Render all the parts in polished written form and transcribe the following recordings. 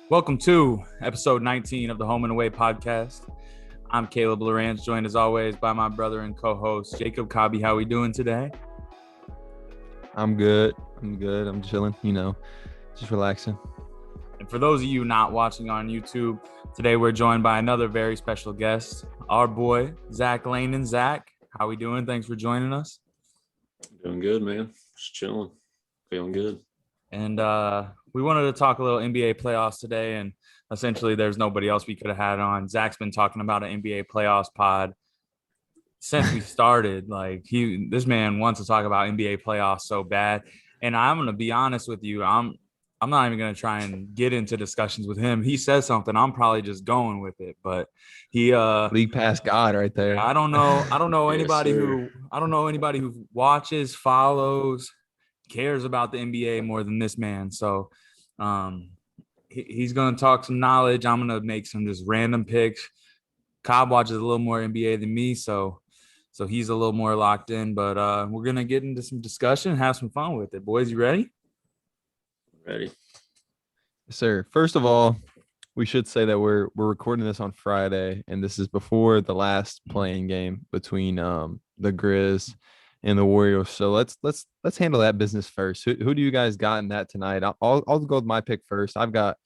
Welcome to episode 19 of the Home and Away podcast. I'm Kaleb Lehnen, joined as always by my brother and co-host Jacob Cobby. How we doing today? I'm good. I'm chilling, just relaxing. And for those of you not watching on YouTube, today we're joined by another very special guest, our boy, Zack Lehnen. Zach, how we doing? Thanks for joining us. Doing good, man. Just chilling. Feeling good. And we wanted to talk a little NBA playoffs today, and essentially there's nobody else we could have had on. Zach's been talking about an NBA playoffs pod since we started. This man wants to talk about NBA playoffs so bad. And I'm gonna be honest with you, I'm not even gonna try and get into discussions with him. He says something, I'm probably just going with it. But he league pass God right there. I don't know Yes, anybody sir. who watches, follows, cares about the NBA more than this man. So he's going to talk some knowledge. I'm going to make some just random picks. Cobb watches a little more NBA than me, so he's a little more locked in. But we're going to get into some discussion and have some fun with it. Boys, you ready? Ready. Sir, first of all, we should say that we're recording this on Friday, and this is before the last playing game between the Grizz and the Warriors. So let's handle that business first. Who do you guys got in that tonight? I'll go with my pick first. I've got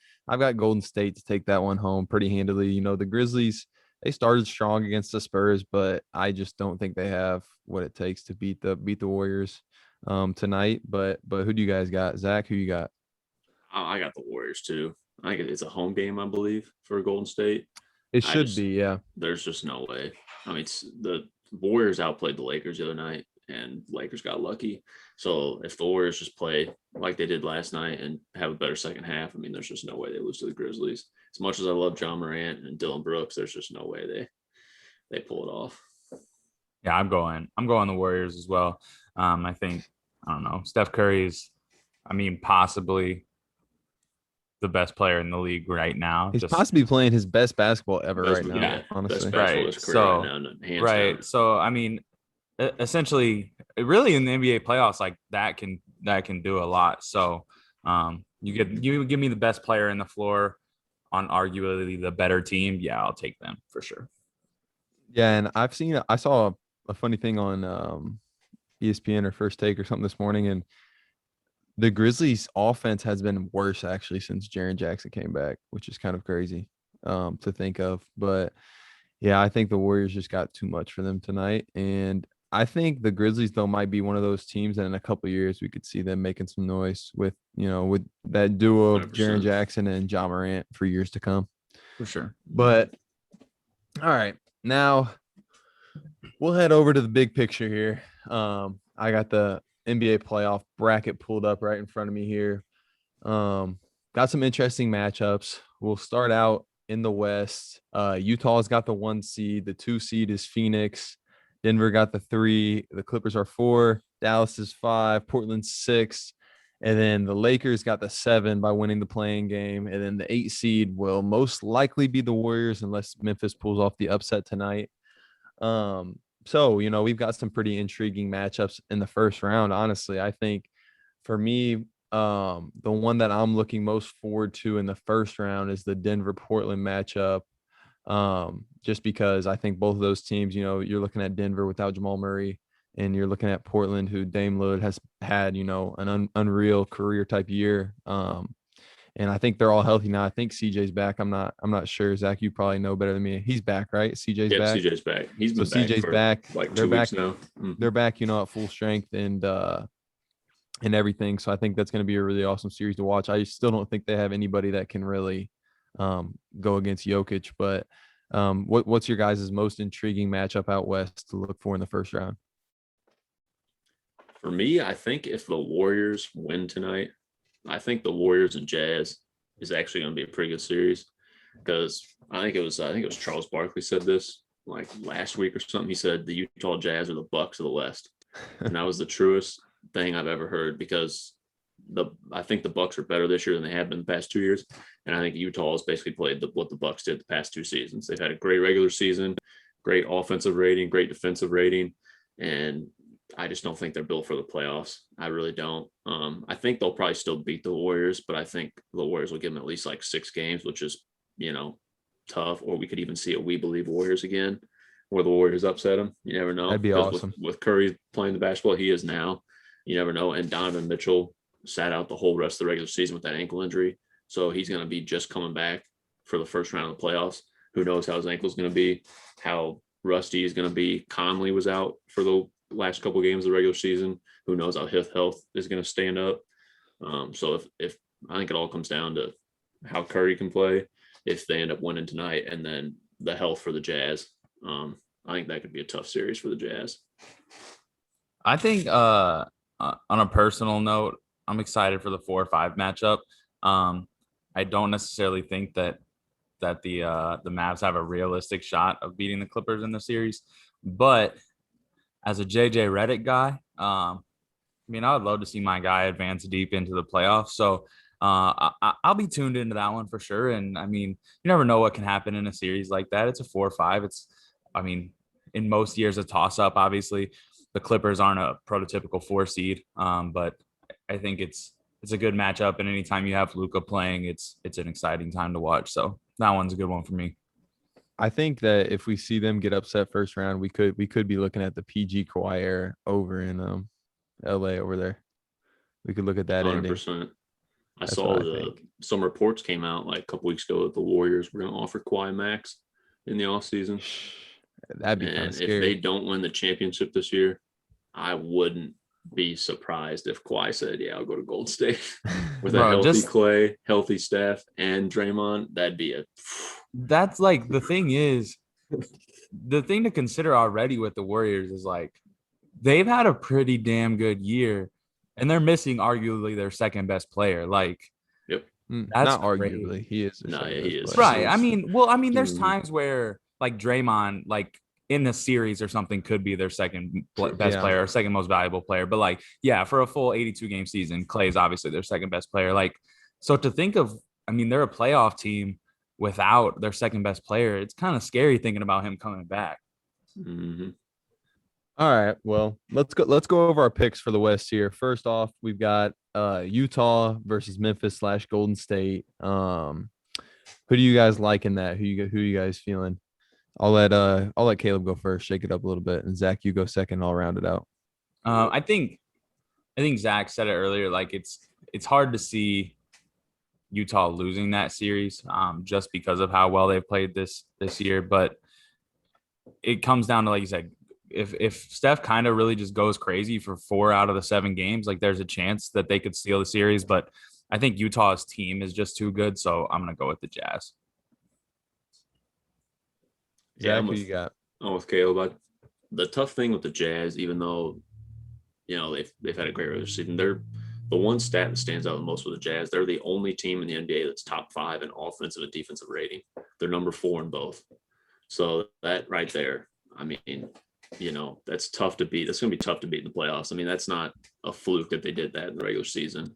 Golden State to take that one home pretty handily. The Grizzlies, they started strong against the Spurs, but I just don't think they have what it takes to beat the Warriors tonight. But who do you guys got? Zach, who you got? I got the Warriors too. I think it's a home game, I believe, for Golden State. It should be, yeah. There's just no way. I mean, the Warriors outplayed the Lakers the other night, and Lakers got lucky. So if the Warriors just play like they did last night and have a better second half, I mean, there's just no way they lose to the Grizzlies. As much as I love John Morant and Dylan Brooks, there's just no way they pull it off. Yeah, I'm going the Warriors as well. I think, I don't know, Steph Curry is, possibly the best player in the league right now. He's possibly playing his best basketball ever right now, yeah, honestly. Right. So, hands right. down. So, essentially, really in the NBA playoffs, like that can do a lot. So, you give me the best player in the floor on arguably the better team. Yeah, I'll take them for sure. Yeah, and I saw a funny thing on ESPN or First Take or something this morning, and the Grizzlies' offense has been worse actually since Jaren Jackson came back, which is kind of crazy to think of. But yeah, I think the Warriors just got too much for them tonight, and I think the Grizzlies though might be one of those teams that in a couple of years we could see them making some noise with with that duo of 100%. Jaren Jackson and John Morant for years to come. For sure. But all right, now we'll head over to the big picture here. I got the NBA playoff bracket pulled up right in front of me here. Got some interesting matchups. We'll start out in the West. Utah's got the 1 seed. The 2 seed is Phoenix. Denver got the 3. The Clippers are 4. Dallas is 5. Portland's 6. And then the Lakers got the 7 by winning the playing game. And then the 8 seed will most likely be the Warriors unless Memphis pulls off the upset tonight. So, we've got some pretty intriguing matchups in the first round. Honestly, I think for me, the one that I'm looking most forward to in the first round is the Denver-Portland matchup. Just because I think both of those teams, you're looking at Denver without Jamal Murray, and you're looking at Portland, who Dame Lillard has had, an unreal career type year. And I think they're all healthy now. I think CJ's back. I'm not sure. Zach, you probably know better than me. He's back, right? CJ's back. CJ's back. He's been CJ's back. Like they're 2 back weeks now. Mm-hmm. They're back, at full strength and everything. So I think that's going to be a really awesome series to watch. I still don't think they have anybody that can really go against Jokic. But what's your guys' most intriguing matchup out west to look for in the first round? For me, I think if the Warriors win tonight, I think the Warriors and Jazz is actually going to be a pretty good series, because I think it was Charles Barkley said this like last week or something. He said the Utah Jazz are the Bucks of the West, and that was the truest thing I've ever heard, because I think the Bucks are better this year than they have been the past 2 years, and I think Utah has basically played what the Bucks did the past 2 seasons. They've had a great regular season, great offensive rating, great defensive rating, and I just don't think they're built for the playoffs. I really don't. I think they'll probably still beat the Warriors, but I think the Warriors will give them at least like 6 games, which is, tough. Or we could even see a We Believe Warriors again, where the Warriors upset them. You never know. That'd be awesome. With Curry playing the basketball he is now, you never know. And Donovan Mitchell sat out the whole rest of the regular season with that ankle injury. So he's going to be just coming back for the first round of the playoffs. Who knows how his ankle is going to be, how rusty he's going to be. Conley was out for the last couple of games of the regular season. Who knows how his health is going to stand up. So if I think it all comes down to how Curry can play, if they end up winning tonight, and then the health for the Jazz. I think that could be a tough series for the Jazz. I think on a personal note, I'm excited for the 4-5 matchup. I don't necessarily think that the Mavs have a realistic shot of beating the Clippers in the series, but as a JJ Redick guy, I would love to see my guy advance deep into the playoffs. So I'll be tuned into that one for sure. And you never know what can happen in a series like that. It's a 4-5. In most years, a toss up. Obviously, the Clippers aren't a prototypical 4 seed, but I think it's a good matchup. And anytime you have Luka playing, it's an exciting time to watch. So that one's a good one for me. I think that if we see them get upset first round, we could be looking at the PG Kawhi era over in LA over there. We could look at that 100%. ending. I saw some reports came out like a couple weeks ago that the Warriors were going to offer Kawhi max in the offseason. That'd be kind of scary. If they don't win the championship this year, I wouldn't be surprised if Kawhi said, "Yeah, I'll go to Golden State." With a healthy Clay, healthy Steph, and Draymond, that'd be it. That's like the thing to consider already with the Warriors is like they've had a pretty damn good year, and they're missing arguably their second best player. Like, yep, that's not arguably. He is. No, yeah, he is. Right. There's times where like Draymond, like in the series or something, could be their second best player or second most valuable player. But like, yeah, for a full 82 game season, Clay's obviously their second best player. Like, so to think of, they're a playoff team without their second best player. It's kind of scary thinking about him coming back. Mm-hmm. All right. Well, let's go over our picks for the West here. First off, we've got Utah versus Memphis / Golden State. Who do you guys like in that? Who you guys feeling? I'll let Caleb go first, shake it up a little bit, and Zach, you go second. I'll round it out. I think Zach said it earlier. Like it's hard to see Utah losing that series, just because of how well they've played this year. But it comes down to, like you said, if Steph kind of really just goes crazy for 4 out of the 7 games, like there's a chance that they could steal the series. But I think Utah's team is just too good, so I'm gonna go with the Jazz. Zach, who you got? I'm with Caleb. The tough thing with the Jazz, even though they've had a great regular season, they're the one stat that stands out the most with the Jazz. They're the only team in the NBA that's top 5 in offensive and defensive rating. They're number 4 in both. So that right there, that's tough to beat. That's going to be tough to beat in the playoffs. That's not a fluke that they did that in the regular season.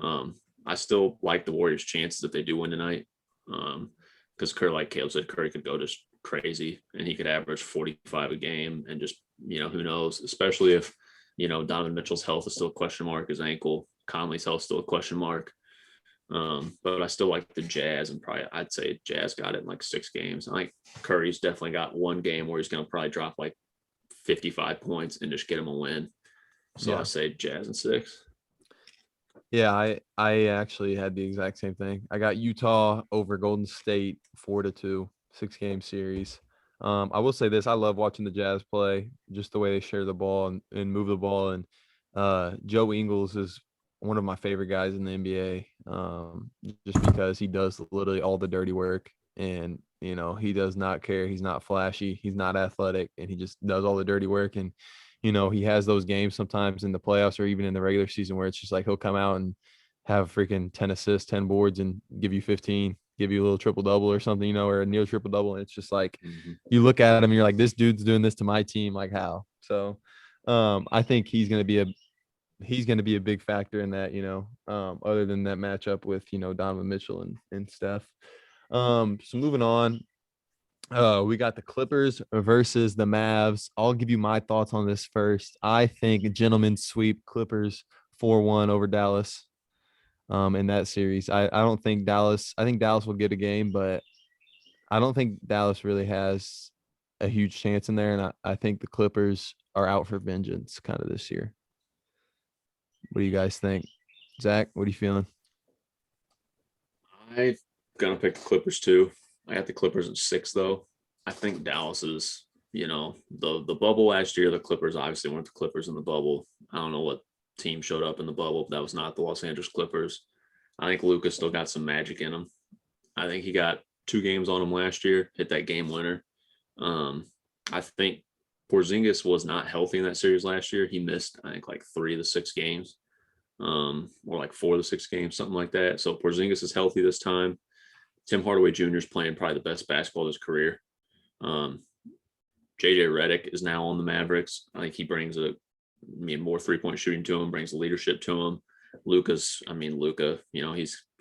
I still like the Warriors' chances if they do win tonight, because Curry, like Caleb said, Curry could go just crazy and he could average 45 a game, and just who knows, especially if Donovan Mitchell's health is still a question mark, his ankle, Conley's health still a question mark. But I still like the Jazz, and probably I'd say Jazz got it in like 6 games. I think Curry's definitely got one game where he's going to probably drop like 55 points and just get him a win. So I say Jazz in 6. Yeah, I actually had the exact same thing. I got Utah over Golden State 4-2, 6-game series. I will say this: I love watching the Jazz play, just the way they share the ball and move the ball. And Joe Ingles is one of my favorite guys in the NBA, just because he does literally all the dirty work, and he does not care. He's not flashy, he's not athletic, and he just does all the dirty work. And he has those games sometimes in the playoffs or even in the regular season where it's just like he'll come out and have freaking 10 assists, 10 boards, and give you 15, give you a little triple double or something, or a near triple double. And it's just like you look at him and you're like, this dude's doing this to my team, like how? So I think he's going to be a big factor in that, other than that matchup with Donovan Mitchell and Steph. So moving on, We got the Clippers versus the Mavs. I'll give you my thoughts on this first. I think a gentleman's sweep Clippers 4-1 over Dallas in that series. I don't think Dallas – I think Dallas will get a game, but I don't think Dallas really has a huge chance in there, and I think the Clippers are out for vengeance kind of this year. What do you guys think? Zach, what are you feeling? I'm gonna pick the Clippers too. I got the Clippers at 6 though. I think Dallas is, the bubble last year. The Clippers obviously weren't the Clippers in the bubble. I don't know what team showed up in the bubble. That was not the Los Angeles Clippers. I think Luka still got some magic in him. I think he got 2 games on him last year. Hit that game winner. I think Porzingis was not healthy in that series last year. He missed, I think, like 3 of the 6 games, or like 4 of the 6 games, something like that. So Porzingis is healthy this time. Tim Hardaway Jr. is playing probably the best basketball of his career. JJ Redick is now on the Mavericks. I think he brings more 3-point shooting to him, brings leadership to him. Luka, he's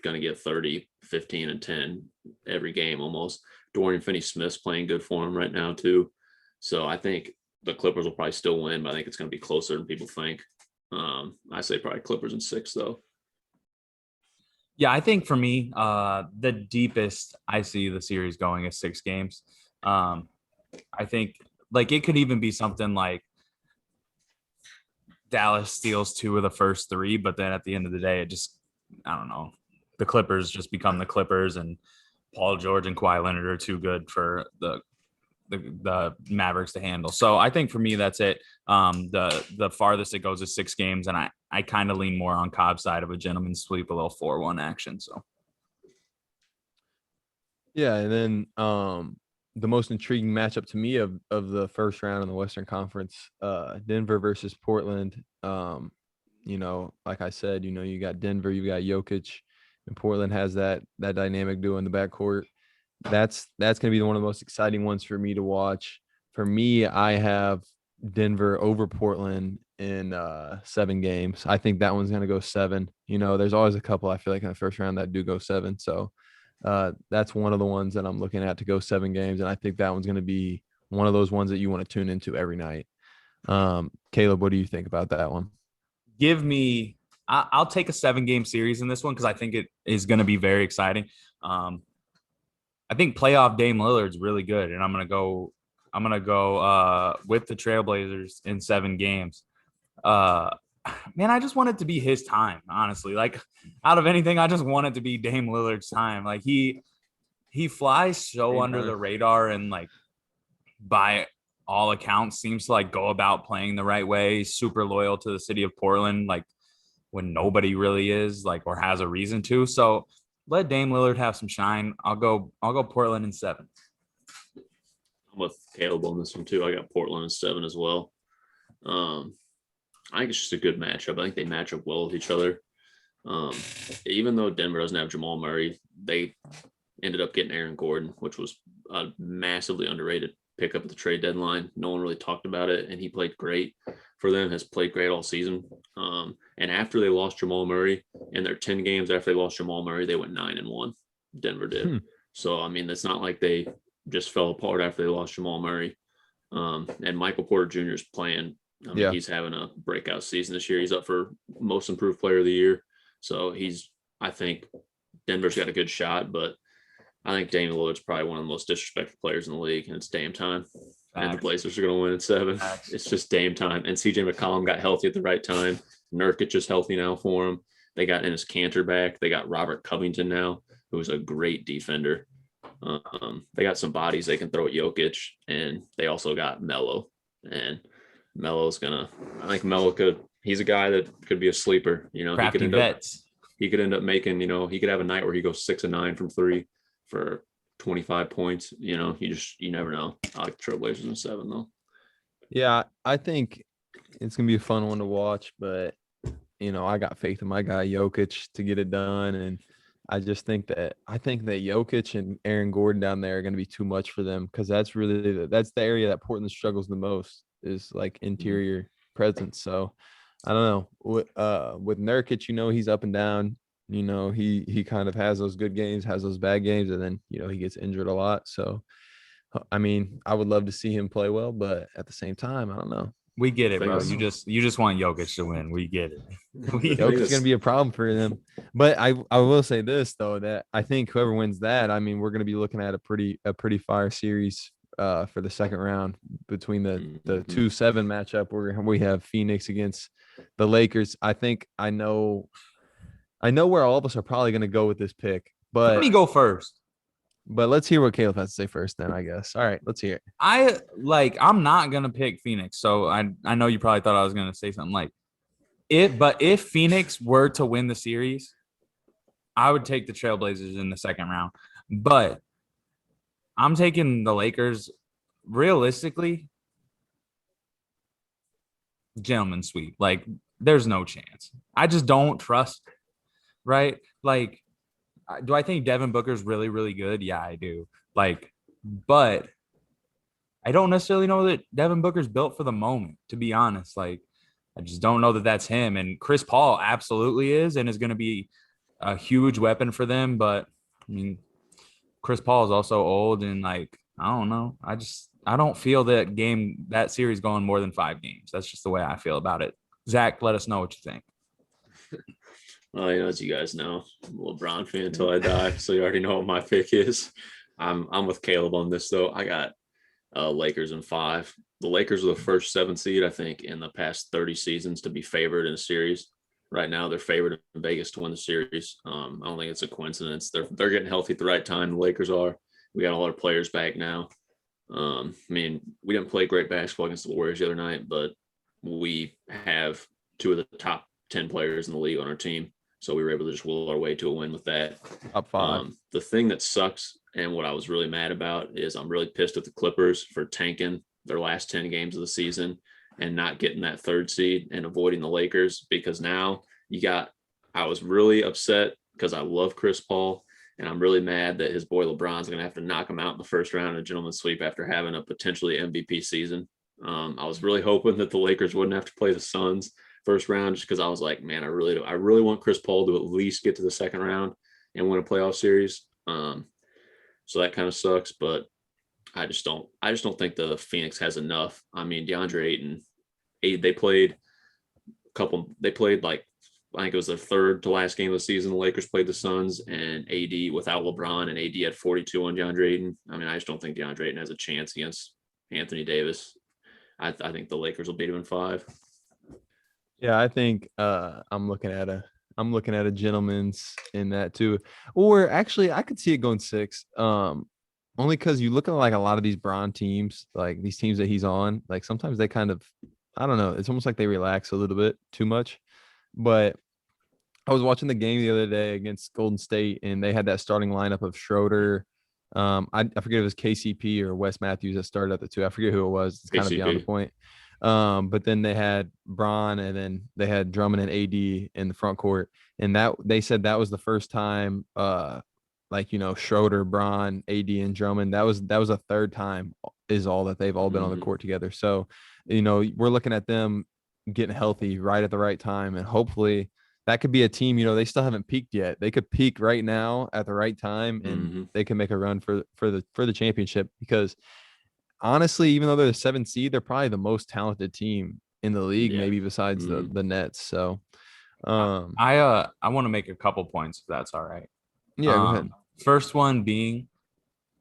going to get 30, 15, and 10 every game almost. Dorian Finney-Smith's playing good for him right now too. So I think the Clippers will probably still win, but I think it's going to be closer than people think. I say probably Clippers in 6 though. Yeah, I think for me, the deepest I see the series going is 6 games. I think like it could even be something like Dallas steals 2 of the first 3, but then at the end of the day, I don't know. The Clippers just become the Clippers, and Paul George and Kawhi Leonard are too good for the Mavericks to handle. So I think for me, that's it. The farthest it goes is 6 games, and I kind of lean more on Cobb's side of a gentleman's sweep, a little 4-1 action. So Yeah, and then the most intriguing matchup to me of the first round in the Western Conference, Denver versus Portland. Like I said, you got Denver, you got Jokic, and Portland has that dynamic duo in the backcourt. That's going to be one of the most exciting ones for me to watch. For me, I have Denver over Portland in 7 games. I think that one's going to go 7. There's always a couple I feel like in the first round that do go 7. So that's one of the ones that I'm looking at to go 7 games. And I think that one's going to be one of those ones that you want to tune into every night. Caleb, what do you think about that one? I'll take a 7-game series in this one because I think it is going to be very exciting. I think playoff Dame Lillard's really good, and I'm gonna go with the Trailblazers in 7 games. Man, I just want it to be his time, honestly. Like, out of anything, I just want it to be Dame Lillard's time. Like, he flies so under the radar, and like by all accounts seems to like go about playing the right way. He's super loyal to the city of Portland, like when nobody really is, like, or has a reason to. So let Dame Lillard have some shine. I'll go Portland in 7. I'm with Caleb on this one too. I got Portland in 7 as well. I think it's just a good matchup. I think they match up well with each other. Even though Denver doesn't have Jamal Murray, they ended up getting Aaron Gordon, which was a massively underrated pickup at the trade deadline. No one really talked about it, and he played great for them, has played great all season. And after they lost Jamal Murray, in their 10 games after they lost Jamal Murray, they went 9-1. Denver did. So, I mean, it's not like they just fell apart after they lost Jamal Murray. And Michael Porter Jr. is playing. He's having a breakout season this year. He's up for most improved player of the year. So I think Denver's got a good shot, but I think Dame Lillard's probably one of the most disrespected players in the league, and it's Dame time. And the Blazers are going to win in 7. It's just Dame time. And CJ McCollum got healthy at the right time. Nurkic is healthy now for him. They got Enes Kanter back. They got Robert Covington now, who's a great defender. They got some bodies they can throw at Jokic, and they also got Melo. And I think Melo he's a guy that could be a sleeper. He could end up making, he could have a night where he goes 6 of 9 from 3 for 25 points. You never know. I like the Trailblazers in 7 though. Yeah, I think it's gonna be a fun one to watch, but I got faith in my guy Jokic to get it done, and I think that Jokic and Aaron Gordon down there are gonna be too much for them, because that's the area that Portland struggles the most, is like interior presence. So I don't know. With Nurkic, he's up and down. He kind of has those good games, has those bad games, and then he gets injured a lot. So I mean, I would love to see him play well, but at the same time, I don't know. We get it, bro. Thanks. You just want Jokic to win. We get it. The thing Jokic is that's- going to be a problem for them. But I will say this though, that I think whoever wins that, I mean, we're going to be looking at a pretty fire series for the second round between the 2-7 matchup where we have Phoenix against the Lakers. I think I know where all of us are probably going to go with this pick, Let me go first. but let's hear what Caleb has to say first then, I guess. All right, let's hear it. I'm not gonna pick Phoenix. So I know you probably thought I was gonna say something like if Phoenix were to win the series, I would take the Trailblazers in the second round. But I'm taking the Lakers realistically. Gentleman sweep. Like, there's no chance. I just don't trust it, right? Like, do I think Devin Booker's really, really good? Yeah, I do. Like, but I don't necessarily know that Devin Booker's built for the moment, to be honest. Like, I just don't know that that's him. And Chris Paul absolutely is and is going to be a huge weapon for them. But, I mean, Chris Paul is also old and, like, I don't know. I don't feel that series going more than 5 games. That's just the way I feel about it. Zach, let us know what you think. Well, as you guys know, I'm a LeBron fan until I die, so you already know what my pick is. I'm with Caleb on this though. I got Lakers in 5. The Lakers are the first 7 seed, I think, in the past 30 seasons to be favored in a series. Right now, they're favored in Vegas to win the series. I don't think it's a coincidence. They're getting healthy at the right time. The Lakers are. We got a lot of players back now. I mean, we didn't play great basketball against the Warriors the other night, but we have 2 of the top 10 players in the league on our team. So we were able to just will our way to a win with that. Top 5. The thing that sucks and what I was really mad about is I'm really pissed at the Clippers for tanking their last 10 games of the season and not getting that 3rd seed and avoiding the Lakers, because now I was really upset because I love Chris Paul and I'm really mad that his boy LeBron's going to have to knock him out in the first round of a gentleman's sweep after having a potentially MVP season. I was really hoping that the Lakers wouldn't have to play the Suns first round, just because I was like, man, I really want Chris Paul to at least get to the second round and win a playoff series. So that kind of sucks, but I just don't think the Phoenix has enough. I mean, DeAndre Ayton, they played like, I think it was their 3rd to last game of the season. The Lakers played the Suns, and AD without LeBron, and AD had 42 on DeAndre Ayton. I mean, I just don't think DeAndre Ayton has a chance against Anthony Davis. I think the Lakers will beat him in 5. Yeah, I think I'm looking at a gentleman's in that too. Or actually, I could see it going 6. Only because you look at like a lot of these Bron teams, like these teams that he's on, like sometimes they kind of, I don't know, it's almost like they relax a little bit too much. But I was watching the game the other day against Golden State, and they had that starting lineup of Schroeder. I forget if it was KCP or Wes Matthews that started at the 2. I forget who it was. It's kind of beyond the point. But then they had Bron, and then they had Drummond and AD in the front court, and that they said that was the first time, Schroeder, Bron, AD, and Drummond. That was a 3rd time is all that they've all been on the court together. So, we're looking at them getting healthy right at the right time, and hopefully that could be a team. They still haven't peaked yet. They could peak right now at the right time, and they can make a run for the championship, because honestly, even though they're the 7th seed, they're probably the most talented team in the league, maybe besides the Nets. So I want to make a couple points, if that's all right. Yeah, go ahead. First one being,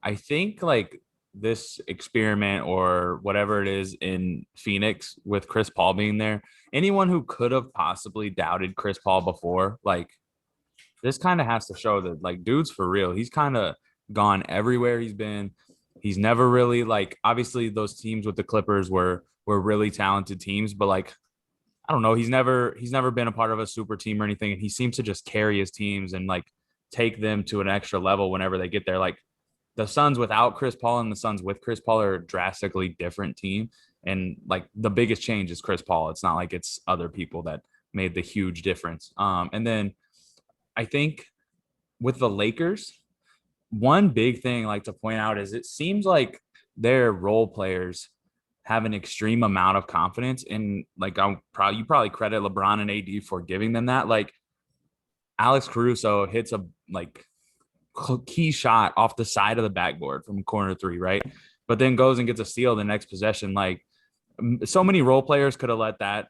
I think like this experiment or whatever it is in Phoenix with Chris Paul being there, anyone who could have possibly doubted Chris Paul before, like, this kind of has to show that, like, dude's for real. He's kind of gone everywhere he's been. He's never really, like, obviously those teams with the Clippers were really talented teams, but like, I don't know, he's never been a part of a super team or anything, and he seems to just carry his teams and like take them to an extra level whenever they get there. Like, the Suns without Chris Paul and the Suns with Chris Paul are a drastically different team, and like the biggest change is Chris Paul. It's not like it's other people that made the huge difference. And then I think with the Lakers, one big thing I like to point out is it seems like their role players have an extreme amount of confidence, and like you probably credit LeBron and AD for giving them that. Like, Alex Caruso hits a like key shot off the side of the backboard from corner 3, right? but then goes and gets a steal the next possession. Like so many role players could have let that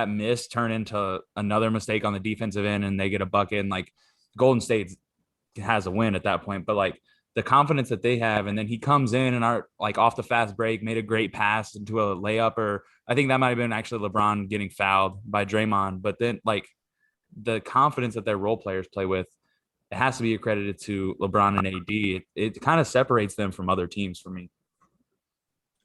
miss turn into another mistake on the defensive end and they get a bucket, and like Golden State has a win at that point. But like the confidence that they have, and then he comes in and are like off the fast break, made a great pass into a layup, or I think that might have been actually LeBron getting fouled by Draymond. But then like the confidence that their role players play with, it has to be accredited to LeBron and AD. It kind of separates them from other teams for me.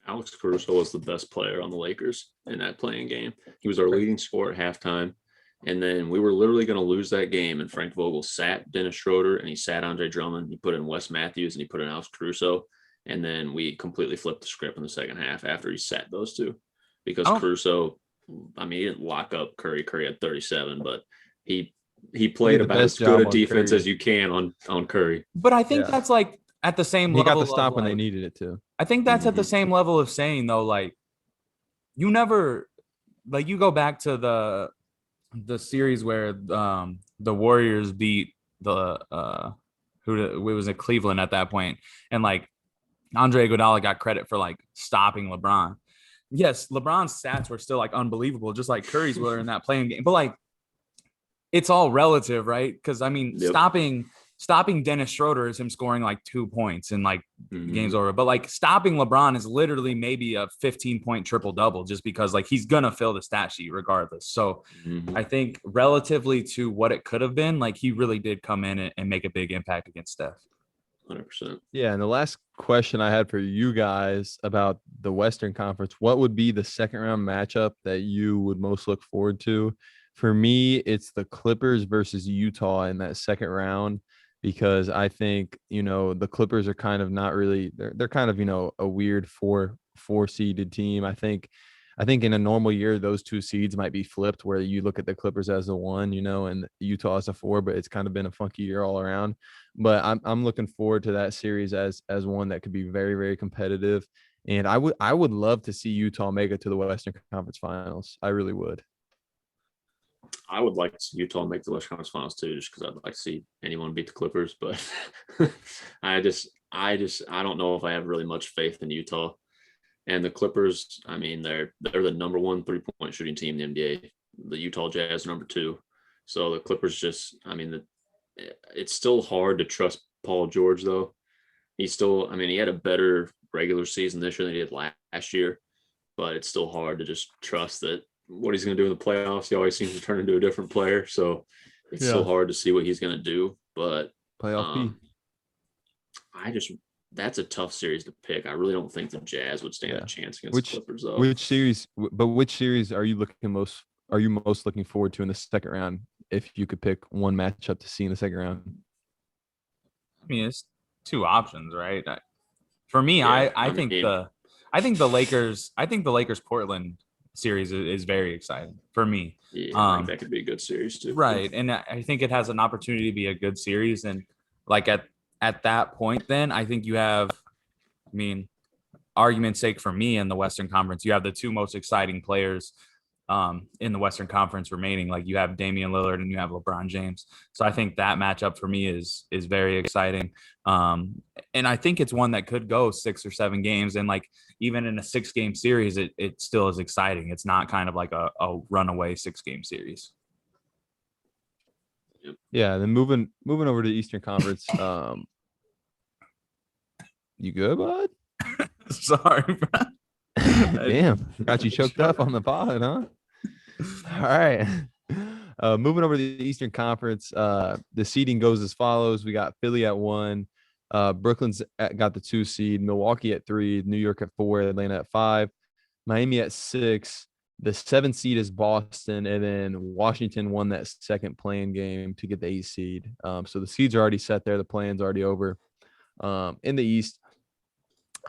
Alex Caruso was the best player on the Lakers in that playing game. He was our leading scorer at halftime. And then we were literally going to lose that game. And Frank Vogel sat Dennis Schroeder and he sat Andre Drummond. He put in Wes Matthews and he put in Alex Caruso. And then we completely flipped the script in the second half after he sat those two. Because Caruso, I mean, he didn't lock up Curry. Curry had 37, but he played about as good a defense as you can on Curry. But I think that's like at the same level. He got the stop when they needed it too. I think that's at the same level of saying though, like you never, like you go back to the series where the Warriors beat the it was in Cleveland at that point, and like Andre Iguodala got credit for like stopping LeBron. Yes, LeBron's stats were still like unbelievable, just like Curry's were in that playing game. But like it's all relative, right? Because I mean, stopping Dennis Schroeder is him scoring like 2 points and like game's over. But like stopping LeBron is literally maybe a 15-point triple-double just because like he's going to fill the stat sheet regardless. So I think relatively to what it could have been, like he really did come in and make a big impact against Steph. 100%. Yeah, and the last question I had for you guys about the Western Conference, what would be the second round matchup that you would most look forward to? For me, it's the Clippers versus Utah in that second round, because I think, the Clippers are kind of not really, they're kind of, a weird four seeded team. I think in a normal year, those two seeds might be flipped where you look at the Clippers as a 1, and Utah as a 4, but it's kind of been a funky year all around. But I'm looking forward to that series as one that could be very, very competitive. And I would love to see Utah make it to the Western Conference Finals. I really would. I would like to see Utah make the Western Conference Finals too, just because I'd like to see anyone beat the Clippers. But I don't know if I have really much faith in Utah. And the Clippers, I mean, they're the number 1 3-point shooting team in the NBA. The Utah Jazz are number 2. So the Clippers just, I mean, it's still hard to trust Paul George though. He had a better regular season this year than he did last year, but it's still hard to just trust that what he's going to do in the playoffs. He always seems to turn into a different player. So it's still hard to see what he's going to do, but playoff that's a tough series to pick. I really don't think the Jazz would stand a chance against the Clippers though. Which series are you most looking forward to in the second round? If you could pick one matchup to see in the second round. I mean, it's 2 options, right? For me, I think the Lakers Portland series is very exciting for me. Yeah, I think that could be a good series too. Right. And I think it has an opportunity to be a good series. And like at that point, then I think you have, I mean, argument's sake for me in the Western Conference, you have the 2 most exciting players in the Western Conference remaining. Like you have Damian Lillard and you have LeBron James. So I think that matchup for me is very exciting. And I think it's one that could go 6 or 7 games. And like even in a 6-game series, it still is exciting. It's not kind of like a runaway 6-game series. Yeah. Then moving over to the Eastern Conference. You good, bud? Sorry, bro. Damn, got you choked up on the pod, huh? All right. Moving over to the Eastern Conference, the seeding goes as follows. We got Philly at 1, Brooklyn's got the 2 seed, Milwaukee at 3, New York at 4, Atlanta at 5, Miami at 6. The 7 seed is Boston, and then Washington won that second play-in game to get the 8 seed. So the seeds are already set there. The play-in's already over. In the East,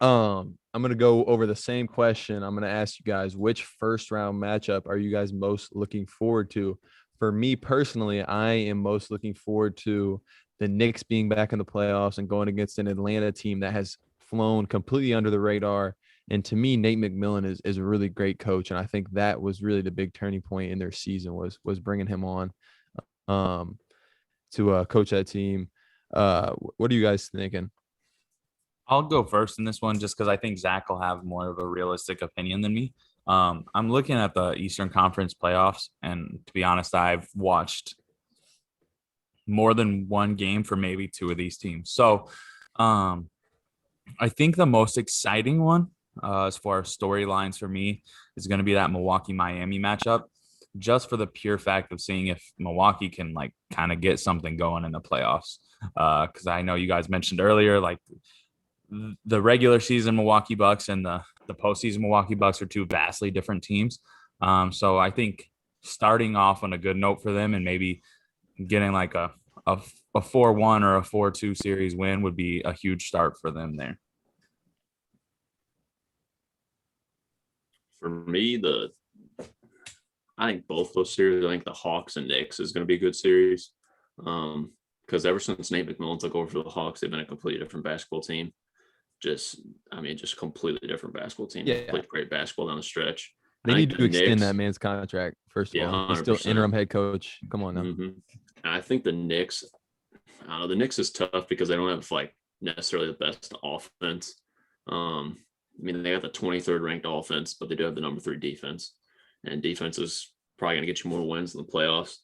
I'm going to go over the same question. I'm going to ask you guys, which first round matchup are you guys most looking forward to? For me personally, I am most looking forward to the Knicks being back in the playoffs and going against an Atlanta team that has flown completely under the radar. And to me, Nate McMillan is a really great coach. And I think that was really the big turning point in their season was bringing him on to coach that team. What are you guys thinking? I'll go first in this one just because I think Zach will have more of a realistic opinion than me. I'm looking at the Eastern Conference playoffs, and to be honest, I've watched more than one game for maybe two of these teams. So um, I think the most exciting one, as far as storylines for me, is going to be that Milwaukee-Miami matchup, just for the pure fact of seeing if Milwaukee can like kind of get something going in the playoffs. Because I know you guys mentioned earlier, like the regular season Milwaukee Bucks and the postseason Milwaukee Bucks are two vastly different teams. So I think starting off on a good note for them and maybe getting like a 4-1 or a 4-2 series win would be a huge start for them there. For me, I think both those series, I think the Hawks and Knicks is going to be a good series. Because ever since Nate McMillan took over for the Hawks, they've been a completely different basketball team. Just completely different basketball team. Yeah. Played great basketball down the stretch. They need to extend that man's contract, first of all. He's still 100%. interim head coach. Come on now. Mm-hmm. And I think the Knicks, I don't know, the Knicks is tough because they don't have like necessarily the best offense. I mean, they got the 23rd ranked offense, but they do have the number 3 defense. And defense is probably going to get you more wins in the playoffs.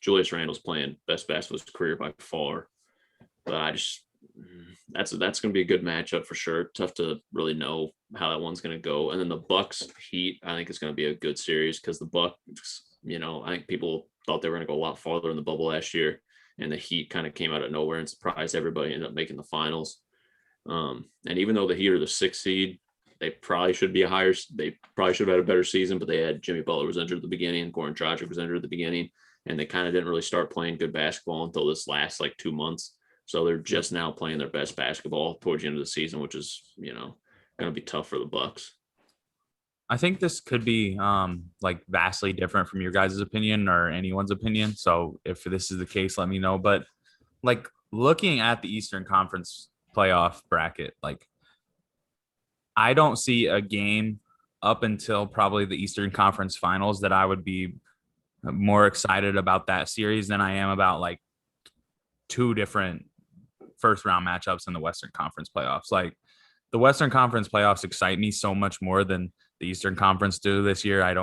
Julius Randle's playing best basketball of his career by far. But that's going to be a good matchup for sure. Tough to really know how that one's going to go. And then the Bucks Heat, I think it's going to be a good series because the Bucks, I think people thought they were going to go a lot farther in the bubble last year, and the Heat kind of came out of nowhere and surprised everybody, ended up making the finals. And even though the Heat are the 6th seed, they probably should have had a better season, but they had Jimmy Butler was injured at the beginning, and Goran Dragic was injured at the beginning, and they kind of didn't really start playing good basketball until this last like 2 months. So they're just now playing their best basketball towards the end of the season, which is, going to be tough for the Bucks. I think this could be like vastly different from your guys' opinion or anyone's opinion. So if this is the case, let me know. But like looking at the Eastern Conference playoff bracket, like I don't see a game up until probably the Eastern Conference Finals that I would be more excited about that series than I am about like 2 different first round matchups in the Western Conference playoffs. Like the Western Conference playoffs excite me so much more than the Eastern Conference do this year. I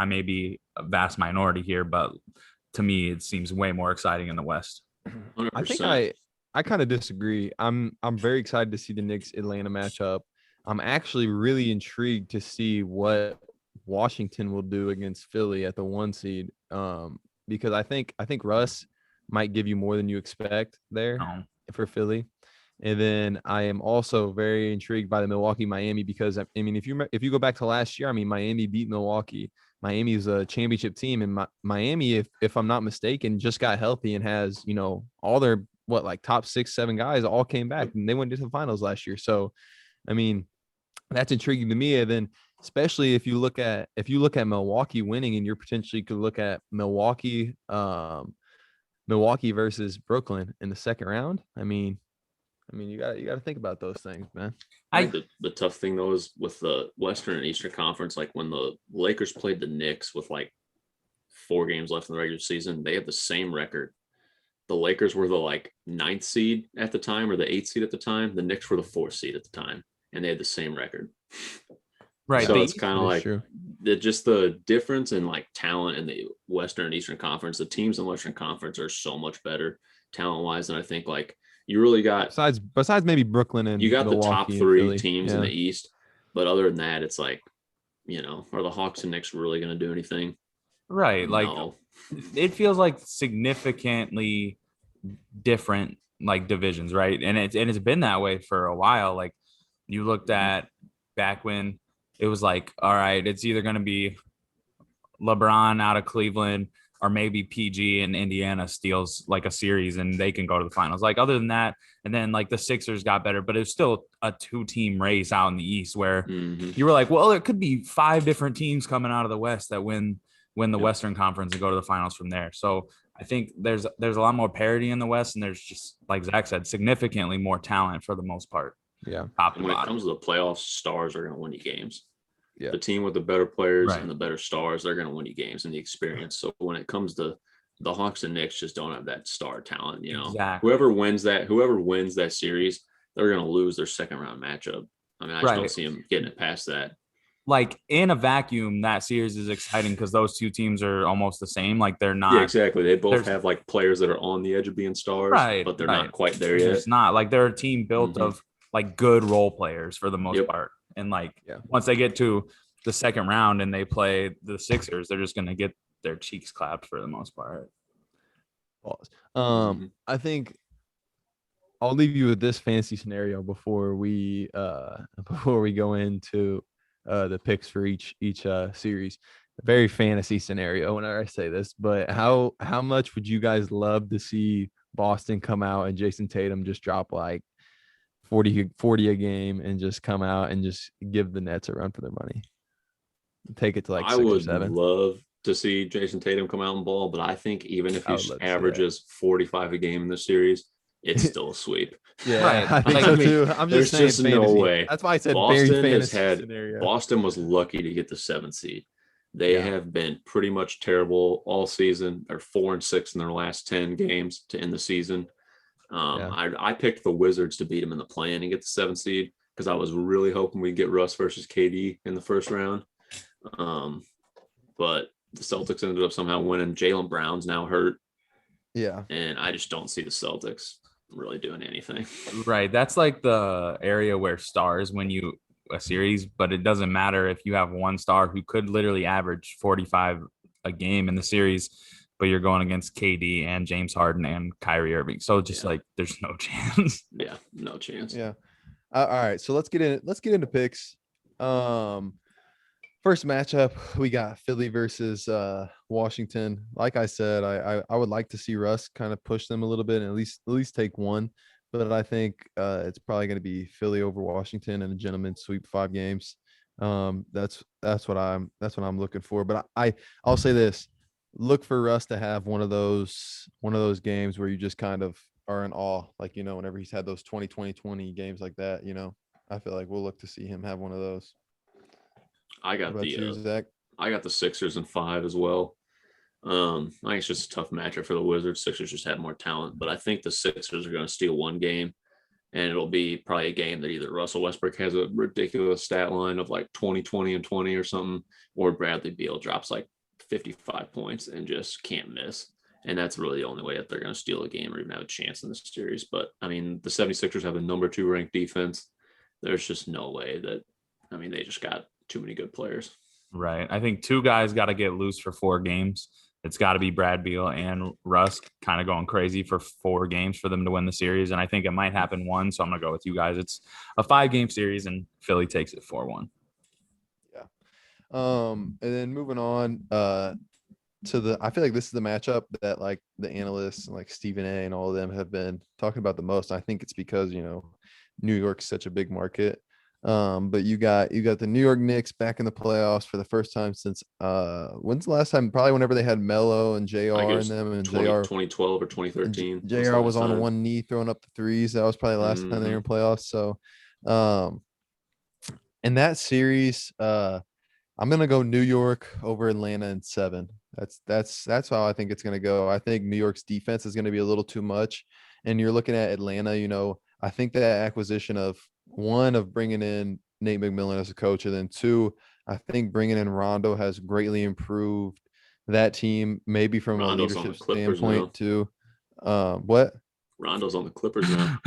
may be a vast minority here, but to me, it seems way more exciting in the West. 100%. I think I kind of disagree. I'm very excited to see the Knicks Atlanta matchup. I'm actually really intrigued to see what Washington will do against Philly at the 1 seed. Because I think Russ might give you more than you expect there for Philly. And then I am also very intrigued by the Milwaukee-Miami because I mean, if you go back to last year, I mean, Miami beat Milwaukee. Miami is a championship team, and Miami, if I'm not mistaken, just got healthy and has all their top 6, 7 guys all came back and they went to the finals last year. So, I mean, that's intriguing to me. And then especially if you look at Milwaukee winning, and you're potentially could look at Milwaukee versus Brooklyn in the second round. I mean, you got to think about those things, man. I think the tough thing though is with the Western and Eastern Conference, like when the Lakers played the Knicks with like 4 games left in the regular season, they had the same record. The Lakers were the 9th seed at the time, or the 8th seed at the time. The Knicks were the 4th seed at the time, and they had the same record. Right. So it's kind of like just the difference in talent in the Western and Eastern Conference. The teams in the Western Conference are so much better talent wise, and I think you really got besides maybe Brooklyn and you got Milwaukee the top 3 teams in the East, but other than that, it's are the Hawks and Knicks really going to do anything? Right. No. It feels like significantly different divisions, right? And it's been that way for a while. Like you looked at back when it was all right, it's either going to be LeBron out of Cleveland or maybe PG and Indiana steals a series and they can go to the finals. Other than that, and then the Sixers got better, but it was still a 2-team race out in the East where you were well, there could be 5 different teams coming out of the West that win the Western Conference and go to the finals from there. So I think there's a lot more parity in the West, and there's just, like Zach said, significantly more talent for the most part. Yeah. When it comes to the playoffs, stars are going to win you games. Yeah. The team with the better players and the better stars, they're going to win you games and the experience. So when it comes to the Hawks and Knicks, just don't have that star talent. Exactly. Whoever wins that series they're going to lose their second round matchup. I mean, I just don't Right. see them getting it past that. Like in a vacuum, that series is exciting because those two teams are almost the same. Like they're not. Yeah, exactly. They both there's- have like players that are on the edge of being stars, Right, but they're right. not quite there yet. It's not like they're a team built Mhm. of like good role players for the most Yep. part. And like Yeah. once they get to the second round and they play the Sixers, they're just gonna get their cheeks clapped for the most part. Pause. Mhm. I think I'll leave you with this fantasy scenario before we go into the picks for each series. A very fantasy scenario whenever I say this, but how much would you guys love to see Boston come out and Jason Tatum just drop like 40 a game and just come out and just give the Nets a run for their money? Take it to like I 6 or would 7. love to see Jason Tatum come out and ball, but I think even if I he would love to see that. averages 45 a game in the series, it's still a sweep. Yeah, Right. I think Like, so I mean, too. I'm There's just saying just fantasy. no way. That's why I said very Boston has fantasy had scenario. Boston was lucky to get the 7th seed. They Yeah. have been pretty much terrible all season. They're 4-6 in their last 10 games to end the season. I picked the Wizards to beat them in the play-in and get the 7th seed because I was really hoping we'd get Russ versus KD in the first round. But the Celtics ended up somehow winning. Jaylen Brown's now hurt, Yeah. and I just don't see the Celtics really doing anything. Right. That's like the area where stars win you a series, but it doesn't matter if you have one star who could literally average 45 a game in the series, but you're going against KD and James Harden and Kyrie Irving. So just like there's no chance. Yeah, no chance. Yeah. All right. So let's get into picks. First matchup, we got Philly versus Washington. Like I said, I would like to see Russ kind of push them a little bit and at least take one. But I think it's probably going to be Philly over Washington and a gentleman sweep 5 games. That's what I'm looking for. But I'll say this: look for Russ to have one of those games where you just kind of are in awe, like whenever he's had those 20 games like that. I feel like we'll look to see him have one of those. I got Zach? I got the Sixers in 5 as well. I think it's just a tough matchup for the Wizards. Sixers just have more talent, but I think the Sixers are going to steal one game, and it'll be probably a game that either Russell Westbrook has a ridiculous stat line of like 20, 20, and 20 or something, or Bradley Beal drops like 55 points and just can't miss. And that's really the only way that they're going to steal a game or even have a chance in this series. But I mean, the 76ers have the number 2 ranked defense. There's just no way that, they just got too many good players. Right. I think 2 guys got to get loose for 4 games. It's got to be Brad Beal and Russ kind of going crazy for 4 games for them to win the series. And I think it might happen 1. So I'm going to go with you guys. It's a 5-game series and Philly takes it 4-1. Yeah. And then moving on I feel like this is the matchup that like the analysts like Stephen A and all of them have been talking about the most. I think it's because, New York's such a big market. But you got the New York Knicks back in the playoffs for the first time since when's the last time? Probably whenever they had Melo and JR in them, and 2012 or 2013. JR was on one knee throwing up the threes. That was probably the last time they were in playoffs. So in that series, I'm gonna go New York over Atlanta in 7. That's how I think it's gonna go. I think New York's defense is gonna be a little too much. And you're looking at Atlanta, I think that acquisition of bringing in Nate McMillan as a coach, and then 2, I think bringing in Rondo has greatly improved that team, maybe from Rondo's a on the leadership Clippers standpoint now. too. What? Rondo's on the Clippers now.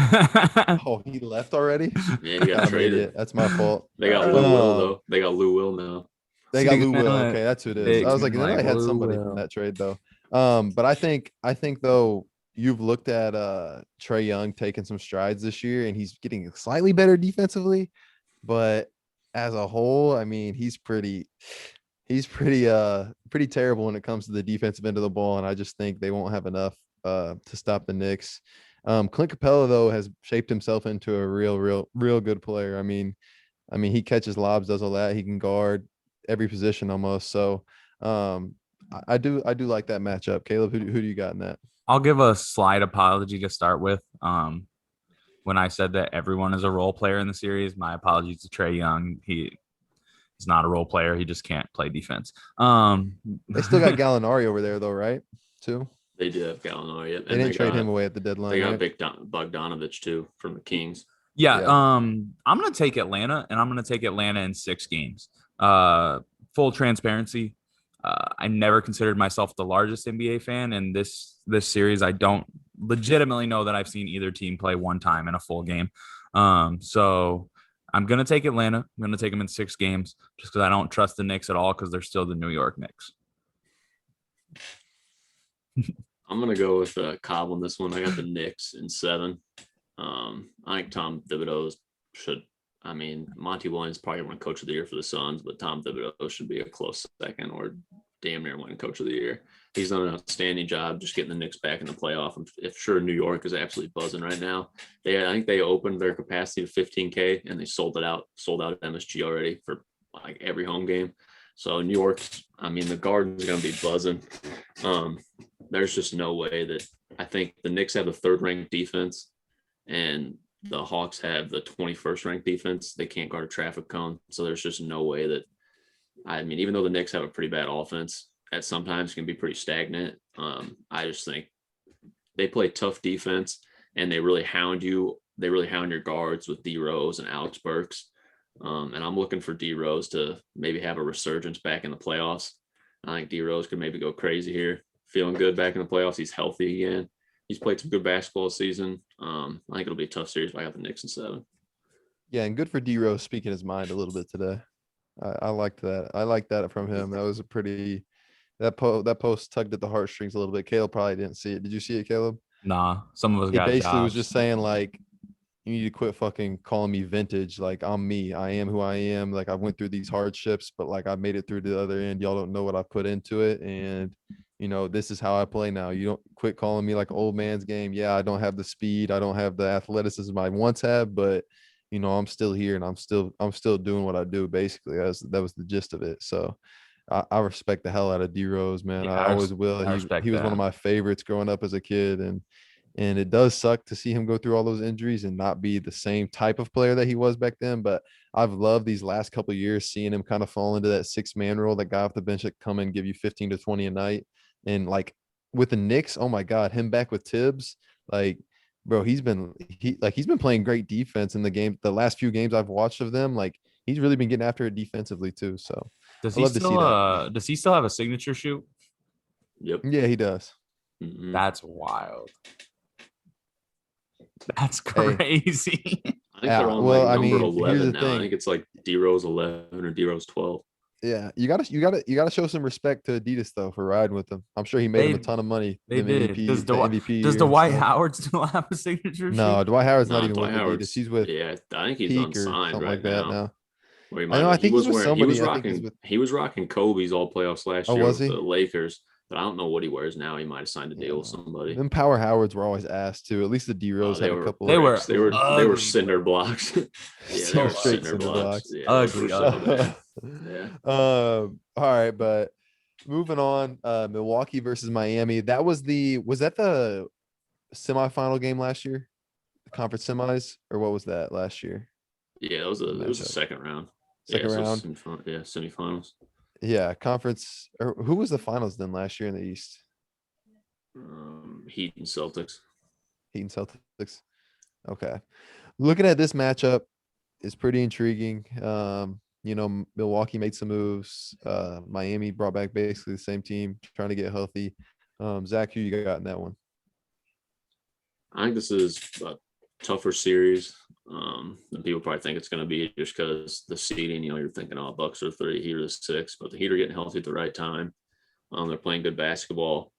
Oh, he left already? Yeah, he got traded. That's my fault. They got Lou Will though. They got Lou Will now. They got Lou Will. Okay, that's who it is. I was like, Big I had Lou somebody Will. from that trade though. But I think though, you've looked at Trae Young taking some strides this year, and he's getting slightly better defensively, but as a whole, he's pretty terrible when it comes to the defensive end of the ball, and I just think they won't have enough to stop the Knicks. Clint Capella though has shaped himself into a real good player. He catches lobs, does all that. He can guard every position almost. So I do like that matchup. Caleb, who do you got in that? I'll give a slight apology to start with. When I said that everyone is a role player in the series, my apologies to Trae Young. He's not a role player. He just can't play defense. They still got Gallinari over there though, right? Too. They did have Gallinari. They didn't trade him away at the deadline. They got right? Bogdanovich too from the Kings. Yeah, Yeah. I'm gonna take Atlanta, and I'm gonna take Atlanta in 6 games. Full transparency, I never considered myself the largest NBA fan, and this series, I don't legitimately know that I've seen either team play one time in a full game. So I'm gonna take Atlanta. I'm gonna take them in 6 games, just because I don't trust the Knicks at all, because they're still the New York Knicks. I'm gonna go with Cobb on this one. I got the Knicks in 7. I think Tom Thibodeau should. I mean, Monty Williams probably won Coach of the Year for the Suns, but Tom Thibodeau should be a close second or damn near win Coach of the Year. He's done an outstanding job just getting the Knicks back in the playoff. If sure, New York is absolutely buzzing right now. I think they opened their capacity to 15K and they sold out at MSG already for like every home game. So New York's, I mean, the Garden's going to be buzzing. There's just no way that I think the Knicks have the 3rd ranked defense and the Hawks have the 21st ranked defense. They can't guard a traffic cone. So there's just no way that, I mean, even though the Knicks have a pretty bad offense, at sometimes can be pretty stagnant. I just think they play tough defense and they really hound you. They really hound your guards with D Rose and Alex Burks. And I'm looking for D Rose to maybe have a resurgence back in the playoffs. I think D Rose could maybe go crazy here. Feeling good back in the playoffs. He's healthy again. He's played some good basketball this season. I think it'll be a tough series, but I got the Knicks in 7. Yeah, and good for D Rose speaking his mind a little bit today. I liked that. I liked that from him. That was a pretty that post tugged at the heartstrings a little bit. Caleb probably didn't see it. Did you see it, Caleb? Nah, some of us He got basically was jobs. just saying like, you need to quit fucking calling me vintage. Like I'm me. I am who I am. Like I went through these hardships, but like I made it through to the other end. Y'all don't know what I put into it. And this is how I play now. You don't quit calling me like old man's game. Yeah, I don't have the speed. I don't have the athleticism I once had, but I'm still here and I'm still doing what I do. Basically, that was the gist of it. So I respect the hell out of D Rose, man. Yeah, I always will. I respect He was one of that. my favorites growing up as a kid, and it does suck to see him go through all those injuries and not be the same type of player that he was back then. But I've loved these last couple of years seeing him kind of fall into that 6-man role, that guy off the bench that come and give you 15 to 20 a night. And like with the Knicks, oh my God, him back with Tibbs, like bro, he's been playing great defense in the game. The last few games I've watched of them, like he's really been getting after it defensively too. So I love to see that. Does he still have a signature shoot? Yep. Yeah, he does. Mm-hmm. That's wild. That's Hey. crazy. I think they're on like number 11 now. Thing. I think it's like D Rose 11 or D Rose 12. Yeah, you gotta show some respect to Adidas though for riding with them. I'm sure he made him a ton of money. They did. MVP Does year, Dwight so. Howard still have a signature No, shoot? Dwight Howard's No, not even Dwight with Adidas. Howard's, He's with yeah, I think he's Peak or unsigned something right like that now. Where he I know. I think he's with somebody. He was rocking Kobe's all playoffs last year was with he? the Lakers, but I don't know what he wears now. He might have signed a deal with somebody. Them Power Howards were always asked to. At least the D Rose had a couple. They were cinder blocks. Yeah, they were cinder blocks. Yeah, ugly. Yeah. All right, but moving on. Milwaukee versus Miami. Was that the semifinal game last year? The conference semis, or what was that last year? Yeah, it was a second round. Second round. Semifinals. Yeah, conference. Or who was the finals then last year in the East? Heat and Celtics. Heat and Celtics. Okay. Looking at this matchup is pretty intriguing. Milwaukee made some moves. Miami brought back basically the same team, trying to get healthy. Zach, who you got in that one? I think this is a tougher series than people probably think it's going to be, just because the seeding, you're thinking, oh, Bucks are 3, Heat are 6, but the Heat are getting healthy at the right time. They're playing good basketball.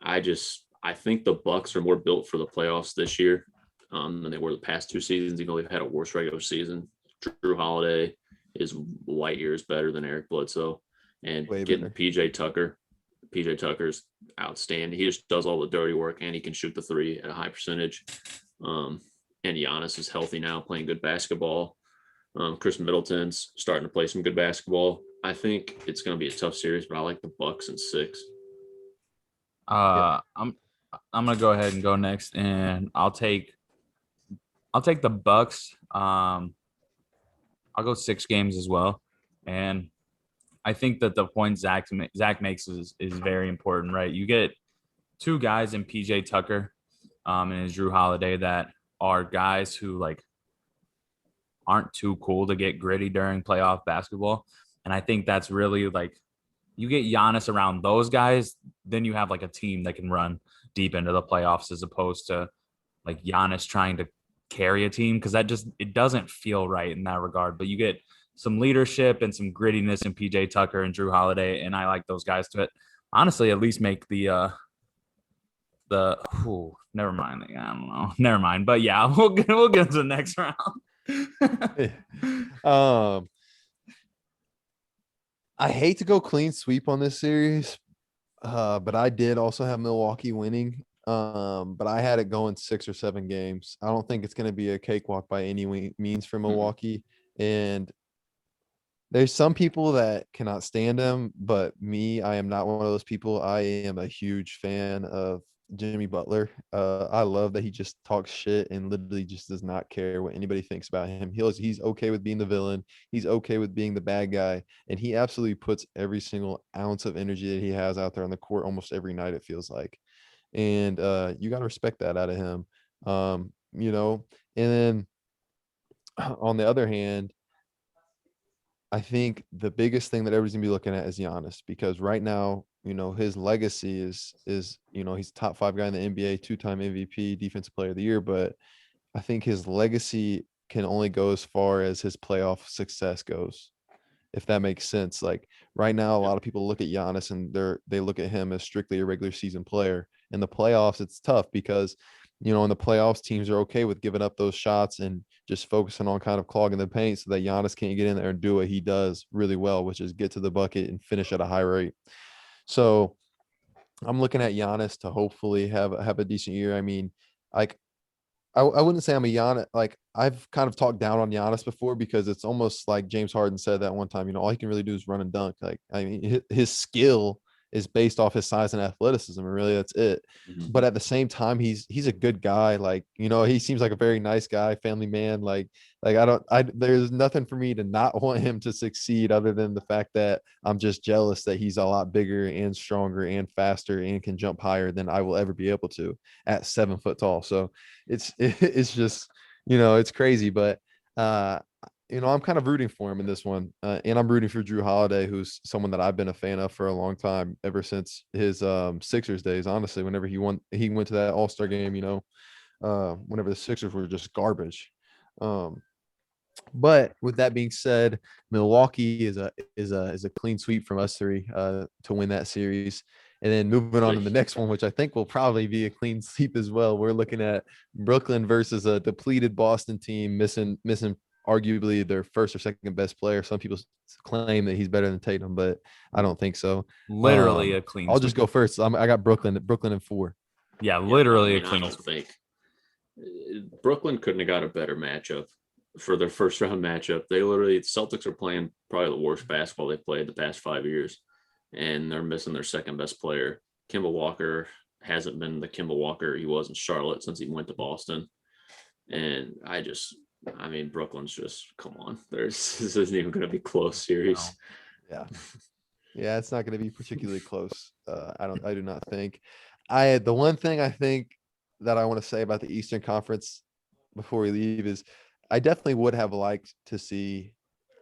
I think the Bucks are more built for the playoffs this year than they were the past 2 seasons, even though they've had a worse regular season. Drew Holiday is light years better than Eric Bledsoe, and getting PJ Tucker. PJ Tucker's outstanding. He just does all the dirty work, and he can shoot the 3 at a high percentage. And Giannis is healthy now, playing good basketball. Chris Middleton's starting to play some good basketball. I think it's going to be a tough series, but I like the Bucks in 6. I'm gonna go ahead and go next, and I'll take the Bucks. I'll go 6 games as well, and I think that the point Zach makes is very important, right? You get 2 guys in PJ Tucker and his Drew Holiday that are guys who, like, aren't too cool to get gritty during playoff basketball. And I think that's really like you get Giannis around those guys, then you have like a team that can run deep into the playoffs as opposed to like Giannis trying to carry a team because it doesn't feel right in that regard. But you get some leadership and some grittiness in PJ Tucker and Drew Holiday, and I like those guys to honestly at least make never mind. I don't know. Never mind. But yeah, we'll get into the next round. I hate to go clean sweep on this series, but I did also have Milwaukee winning. But I had it going 6 or 7 games. I don't think it's going to be a cakewalk by any means for Milwaukee. And there's some people that cannot stand him, but me, I am not one of those people. I am a huge fan of Jimmy Butler. I love that he just talks shit and literally just does not care what anybody thinks about him. He's okay with being the villain. He's okay with being the bad guy. And he absolutely puts every single ounce of energy that he has out there on the court almost every night, it feels like. And you got to respect that out of him. And then on the other hand, I think the biggest thing that everybody's gonna be looking at is Giannis, because right now, his legacy is he's top 5 guy in the NBA, 2-time MVP, defensive player of the year. But I think his legacy can only go as far as his playoff success goes, if that makes sense. Like right now, a lot of people look at Giannis and they look at him as strictly a regular season player. In the playoffs, it's tough because in the playoffs, teams are okay with giving up those shots and just focusing on kind of clogging the paint so that Giannis can't get in there and do what he does really well, which is get to the bucket and finish at a high rate. So I'm looking at Giannis to hopefully have a decent year. I mean, like I wouldn't say I'm a Giannis. Like I've kind of talked down on Giannis before because it's almost like James Harden said that one time, all he can really do is run and dunk. Like, I mean, his skill is based off his size and athleticism, and really that's it. Mhm. But at the same time, he's a good guy. Like, he seems like a very nice guy, family man. Like there's nothing for me to not want him to succeed other than the fact that I'm just jealous that he's a lot bigger and stronger and faster and can jump higher than I will ever be able to at 7 foot tall. So it's just, it's crazy, but I'm kind of rooting for him in this one. And I'm rooting for Drew Holiday, who's someone that I've been a fan of for a long time, ever since his Sixers days. Honestly, whenever he went to that All-Star game, whenever the Sixers were just garbage. But with that being said, Milwaukee is a clean sweep from us 3 to win that series. And then moving on to the next one, which I think will probably be a clean sweep as well. We're looking at Brooklyn versus a depleted Boston team, missing arguably their first or second best player. Some people claim that he's better than Tatum, but I don't think so. Literally a clean I'll sweep. just go first. I got Brooklyn in 4. Yeah, literally I a clean don't sweep. think Brooklyn couldn't have got a better matchup for their first round matchup. The Celtics are playing probably the worst basketball they've played the past 5 years, and they're missing their second best player. Kemba Walker hasn't been the Kemba Walker he was in Charlotte since he went to Boston. And Brooklyn's just, come on. This isn't even going to be close series. No. Yeah, it's not going to be particularly close. I do not think. The one thing I think that I want to say about the Eastern Conference before we leave is I definitely would have liked to see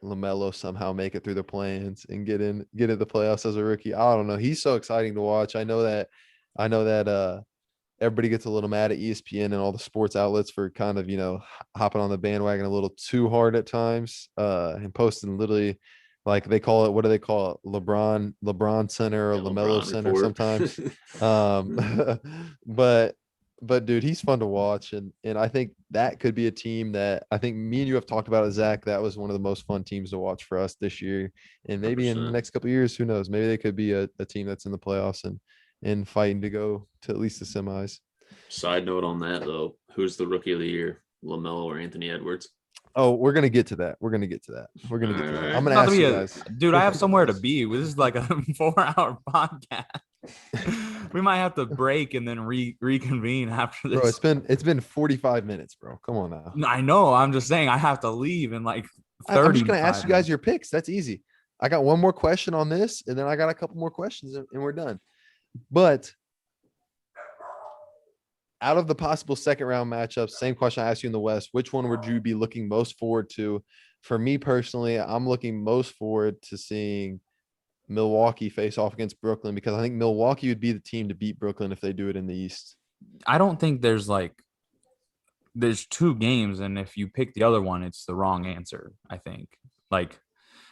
LaMelo somehow make it through the play-ins and get into the playoffs as a rookie. I don't know. He's so exciting to watch. I know that everybody gets a little mad at ESPN and all the sports outlets for kind of, hopping on the bandwagon a little too hard at times, and posting literally like what do they call it? LeBron Center or LaMelo Center report. sometimes. But dude, he's fun to watch. And I think that could be a team that I think me and you have talked about it, Zach. That was one of the most fun teams to watch for us this year. And maybe 100%. In the next couple of years, who knows? Maybe they could be a team that's in the playoffs and fighting to go to at least the semis. Side note on that, though, who's the rookie of the year, LaMelo or Anthony Edwards? Oh, we're going to get to that. I'm going to get to that. I'm going to ask you guys. Dude, I have somewhere to be. This is like a 4-hour podcast. We might have to break and then reconvene after this. Bro, it's been 45 minutes, bro. Come on now. I know. I'm just saying I have to leave in like 30 I'm just going to ask you guys your picks. That's easy. I got one more question on this, and then I got a couple more questions, and we're done. But out of the possible second round matchups, same question I asked you in the West, which one would you be looking most forward to? For me personally, I'm looking most forward to seeing Milwaukee face off against Brooklyn because I think Milwaukee would be the team to beat Brooklyn if they do it in the East. I don't think there's two games, and if you pick the other one, it's the wrong answer. I think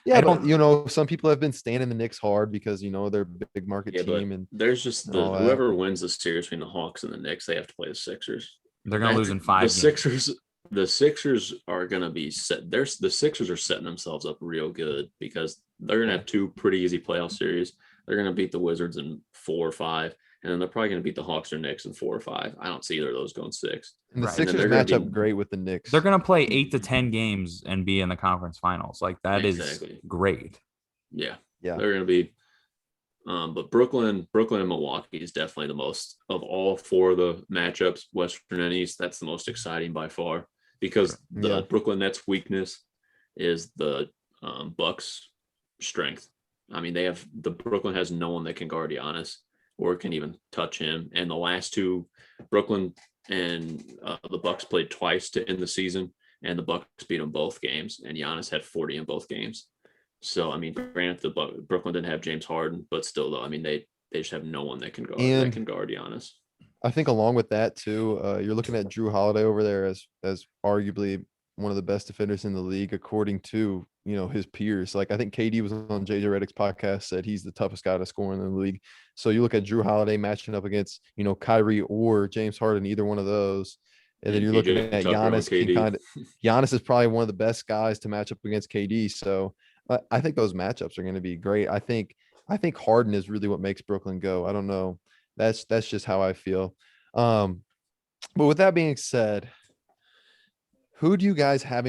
Yeah, I but don't. some people have been standing the Knicks hard because they're a big market Yeah, but team and there's just all that. whoever wins the series between the Hawks and the Knicks, they have to play the Sixers. They're gonna lose in 5 games. The Sixers are gonna be set. The Sixers are setting themselves up real good because they're gonna have 2 pretty easy playoff series. They're gonna beat the Wizards in 4 or 5, and then they're probably gonna beat the Hawks or Knicks in 4 or 5. I don't see either of those going 6. And the Right. Sixers match up great with the Knicks. They're gonna play 8 to 10 games and be in the conference finals. That is great. Yeah, yeah. They're gonna be. But Brooklyn and Milwaukee is definitely the most of all 4 of the matchups, Western and East. That's the most exciting by far because the Brooklyn Nets weakness is the Bucks' strength. I mean, Brooklyn has no one that can guard Giannis or can even touch him. And the last 2, Brooklyn and the Bucks played twice to end the season, and the Bucks beat them both games, and Giannis had 40 in both games. So, I mean, granted, Brooklyn didn't have James Harden, but still, though, I mean, they just have no one that can guard Giannis. I think along with that too, you're looking at Drew Holiday over there as arguably one of the best defenders in the league, according to his peers. I think KD was on JJ Redick's podcast, said he's the toughest guy to score in the league. So you look at Drew Holiday matching up against Kyrie or James Harden, either one of those. And then you're looking at Giannis. Giannis is probably one of the best guys to match up against KD. So I think those matchups are going to be great. I think Harden is really what makes Brooklyn go. I don't know. That's just how I feel. But with that being said, who do you guys have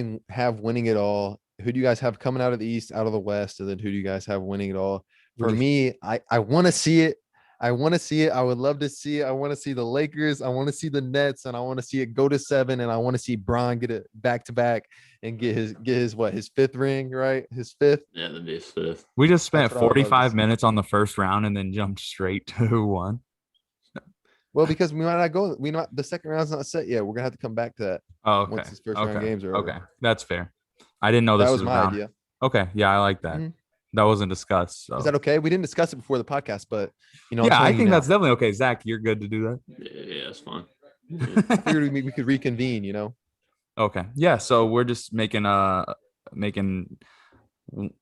winning it all? Who do you guys have coming out of the East, out of the West, and then who do you guys have winning it all? For me, I want to see it. I want to see it. I would love to see it. I want to see the Lakers. I want to see the Nets, and I want to see it go to 7. And I want to see Bron get it back to back and get his 5th ring, right? His 5th. Yeah, that'd be his 5th. We just spent 45 minutes on the first round and then jumped straight to who won. Well, because we might not go. The second round's not set yet. We're gonna have to come back to that. Oh, okay. Once these first round games are over. Okay, that's fair. I didn't know this was my idea. Okay, yeah, I like that. Mm-hmm. That wasn't discussed. So. Is that okay? We didn't discuss it before the podcast, but yeah, I think that's definitely okay. Zach, you're good to do that. Yeah, it's fine. We could reconvene. Okay, yeah. So we're just making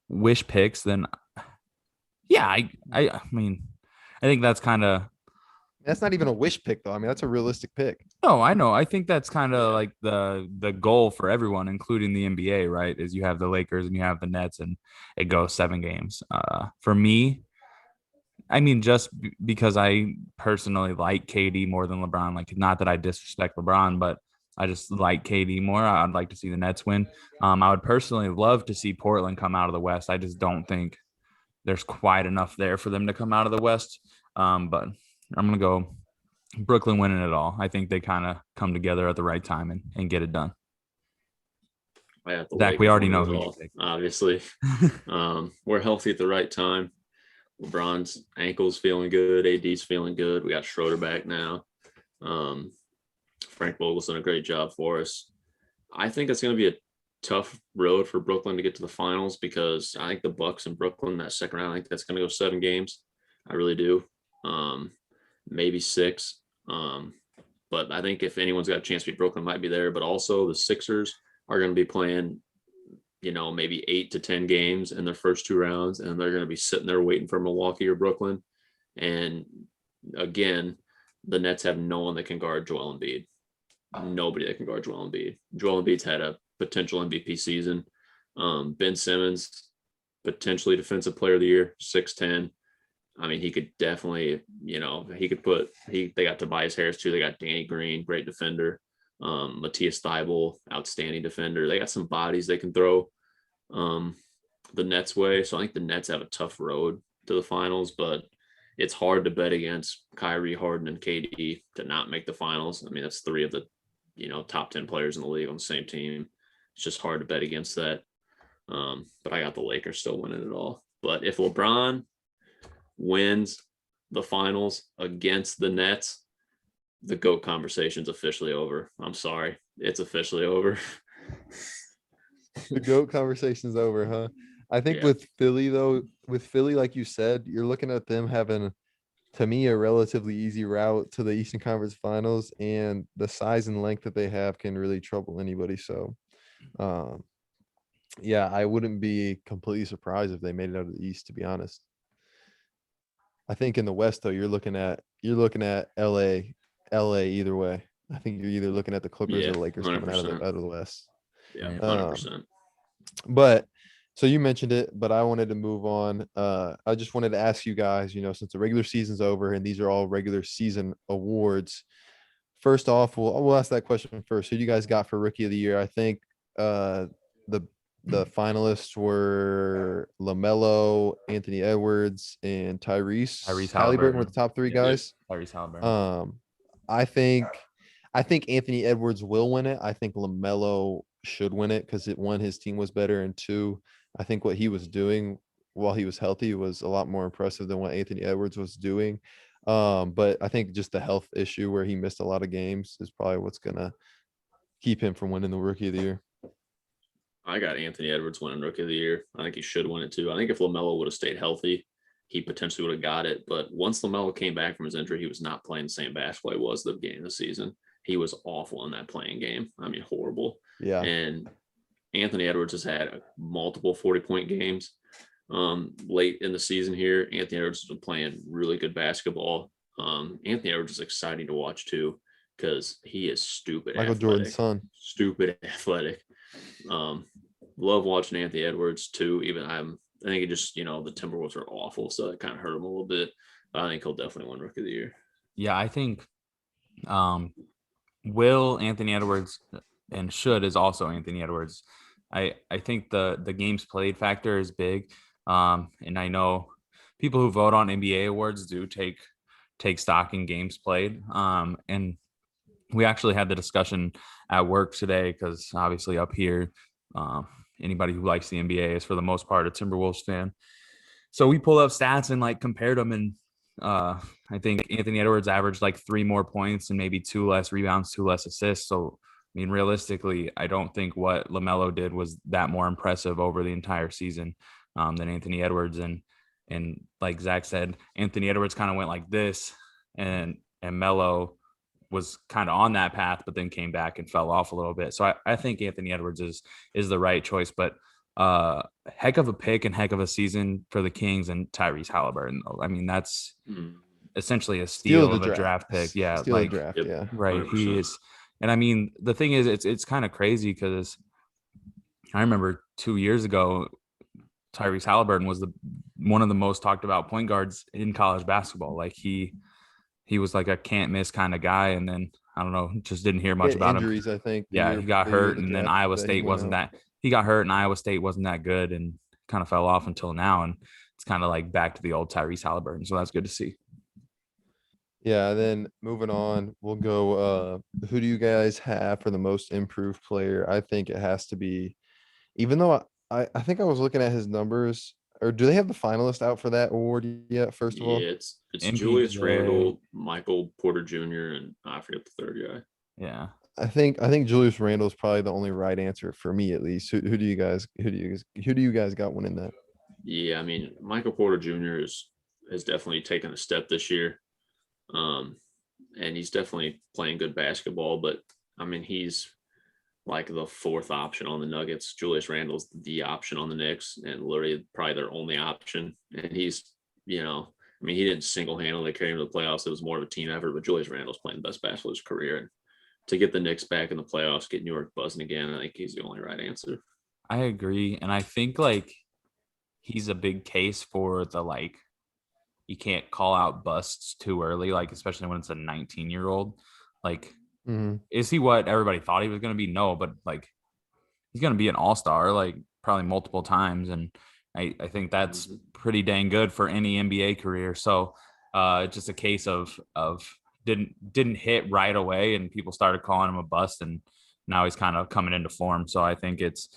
wish picks. Then, yeah, I mean, I think that's kind of. That's not even a wish pick, though. I mean, that's a realistic pick. No, I know. I think that's kind of like the goal for everyone, including the NBA, right? Is you have the Lakers and you have the Nets, and it goes 7 games. For me, I mean, just because I personally like KD more than LeBron. Not that I disrespect LeBron, but I just like KD more. I'd like to see the Nets win. I would personally love to see Portland come out of the West. I just don't think there's quite enough there for them to come out of the West. But I'm going to go Brooklyn winning it all. I think they kind of come together at the right time and get it done. Zach, we already know who you pick. Obviously. We're healthy at the right time. LeBron's ankle's feeling good. AD's feeling good. We got Schroeder back now. Frank Vogel's done a great job for us. I think it's going to be a tough road for Brooklyn to get to the finals because I think the Bucks and Brooklyn, that second round, I think that's going to go 7 games. I really do. Maybe 6. But I think if anyone's got a chance to beat Brooklyn, might be there. But also the Sixers are going to be playing, maybe 8 to 10 games in their first 2 rounds, and they're going to be sitting there waiting for Milwaukee or Brooklyn. And again, the Nets have no one that can guard Joel Embiid. Nobody that can guard Joel Embiid. Joel Embiid's had a potential MVP season. Ben Simmons, potentially defensive player of the year, 6'10". I mean, he could definitely, they got Tobias Harris too. They got Danny Green, great defender. Matthias Thybulle, outstanding defender. They got some bodies they can throw the Nets way. So I think the Nets have a tough road to the finals, but it's hard to bet against Kyrie, Harden, and KD to not make the finals. I mean, that's 3 of the, top 10 players in the league on the same team. It's just hard to bet against that. But I got the Lakers still winning it all. But if LeBron wins the finals against the Nets, the GOAT conversation's officially over. I'm sorry. It's officially over. The GOAT conversation's over, huh? I think with Philly, though, like you said, you're looking at them having, to me, a relatively easy route to the Eastern Conference Finals, and the size and length that they have can really trouble anybody. So, yeah, I wouldn't be completely surprised if they made it out of the East, to be honest. I think in the West, though, you're looking at LA either way. I think you're either looking at the Clippers or the Lakers 100%. coming out of the West. Yeah, 100%. But so you mentioned it, but I wanted to move on. I just wanted to ask you guys, since the regular season's over and these are all regular season awards. First off, we'll ask that question first. Who do you guys got for Rookie of the Year? I think the finalists were LaMelo, Anthony Edwards, and Tyrese Halliburton were the top three guys. Tyrese Halliburton. I think Anthony Edwards will win it. I think LaMelo should win it because his team was better, and two, I think what he was doing while he was healthy was a lot more impressive than what Anthony Edwards was doing. But I think just the health issue where he missed a lot of games is probably what's gonna keep him from winning the Rookie of the Year. I got Anthony Edwards winning Rookie of the Year. I think he should win it too. I think if LaMelo would have stayed healthy, he potentially would have got it. But once LaMelo came back from his injury, he was not playing the same basketball he was the beginning of the season. He was awful in that playing game. I mean, horrible. Yeah. And Anthony Edwards has had multiple 40-point games late in the season here. Anthony Edwards has been playing really good basketball. Anthony Edwards is exciting to watch too because he is stupid. Michael Jordan's son. Stupid athletic. Love watching Anthony Edwards too. I think it just, the Timberwolves are awful, so it kind of hurt him a little bit. But I think he'll definitely win Rookie of the Year. Yeah, I think will Anthony Edwards and should is also Anthony Edwards. I think the games played factor is big. And I know people who vote on NBA awards do take stock in games played. And we actually had the discussion at work today because obviously up here, anybody who likes the NBA is for the most part a Timberwolves fan. So we pulled up stats and compared them, and I think Anthony Edwards averaged 3 more points and maybe 2 less rebounds, 2 less assists. So I mean, realistically, I don't think what LaMelo did was that more impressive over the entire season than Anthony Edwards. And like Zach said, Anthony Edwards kind of went like this, and Melo was kind of on that path, but then came back and fell off a little bit. So I think Anthony Edwards is the right choice, but heck of a pick and heck of a season for the Kings and Tyrese Halliburton. I mean, that's essentially a steal of a draft pick. Yeah. Steal of draft. Yeah. Right. 100%. He is. And I mean, the thing is, it's kind of crazy because I remember 2 years ago, Tyrese Halliburton was one of the most talked about point guards in college basketball. He was a can't miss kind of guy. And then I don't know, just didn't hear much about injuries, him. I think. Yeah. He got hurt, and then Iowa State wasn't that. He got hurt and Iowa State wasn't that good and kind of fell off until now. And it's kind of back to the old Tyrese Halliburton. So that's good to see. Yeah. Then moving on, we'll go. Who do you guys have for the most improved player? I think it has to be, even though I think I was looking at his numbers, or do they have the finalist out for that award yet? First of all, it's Julius Randle, Michael Porter Jr., and I forget the third guy. Yeah. I think Julius Randle is probably the only right answer for me, at least. Who do you guys got winning that? Yeah, I mean, Michael Porter Jr. has definitely taken a step this year. And he's definitely playing good basketball, but I mean, he's the fourth option on the Nuggets. Julius Randle's the option on the Knicks, and literally probably their only option. And he's, he didn't single-handedly carry him to the playoffs. It was more of a team effort, but Julius Randle's playing the best basketball of his career. And to get the Knicks back in the playoffs, get New York buzzing again, I think he's the only right answer. I agree. And I think he's a big case for the you can't call out busts too early, especially when it's a 19-year-old. Is he what everybody thought he was going to be? No, but he's going to be an all-star, probably multiple times. And I think that's pretty dang good for any NBA career. So it's just a case of didn't hit right away, and people started calling him a bust, and now he's kind of coming into form. So I think it's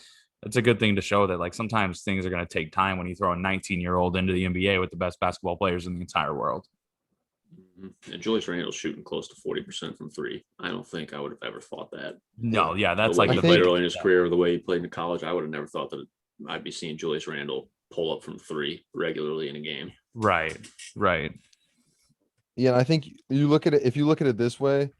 a good thing to show that sometimes things are going to take time when you throw a 19-year-old into the NBA with the best basketball players in the entire world. And Julius Randle's shooting close to 40% from three. I don't think I would have ever thought that. No, yeah, that's the way like he the played big early in his career, the way he played in college. I would have never thought that I'd be seeing Julius Randle pull up from three regularly in a game. Right. Yeah, and I think you look at it. If you look at it this way,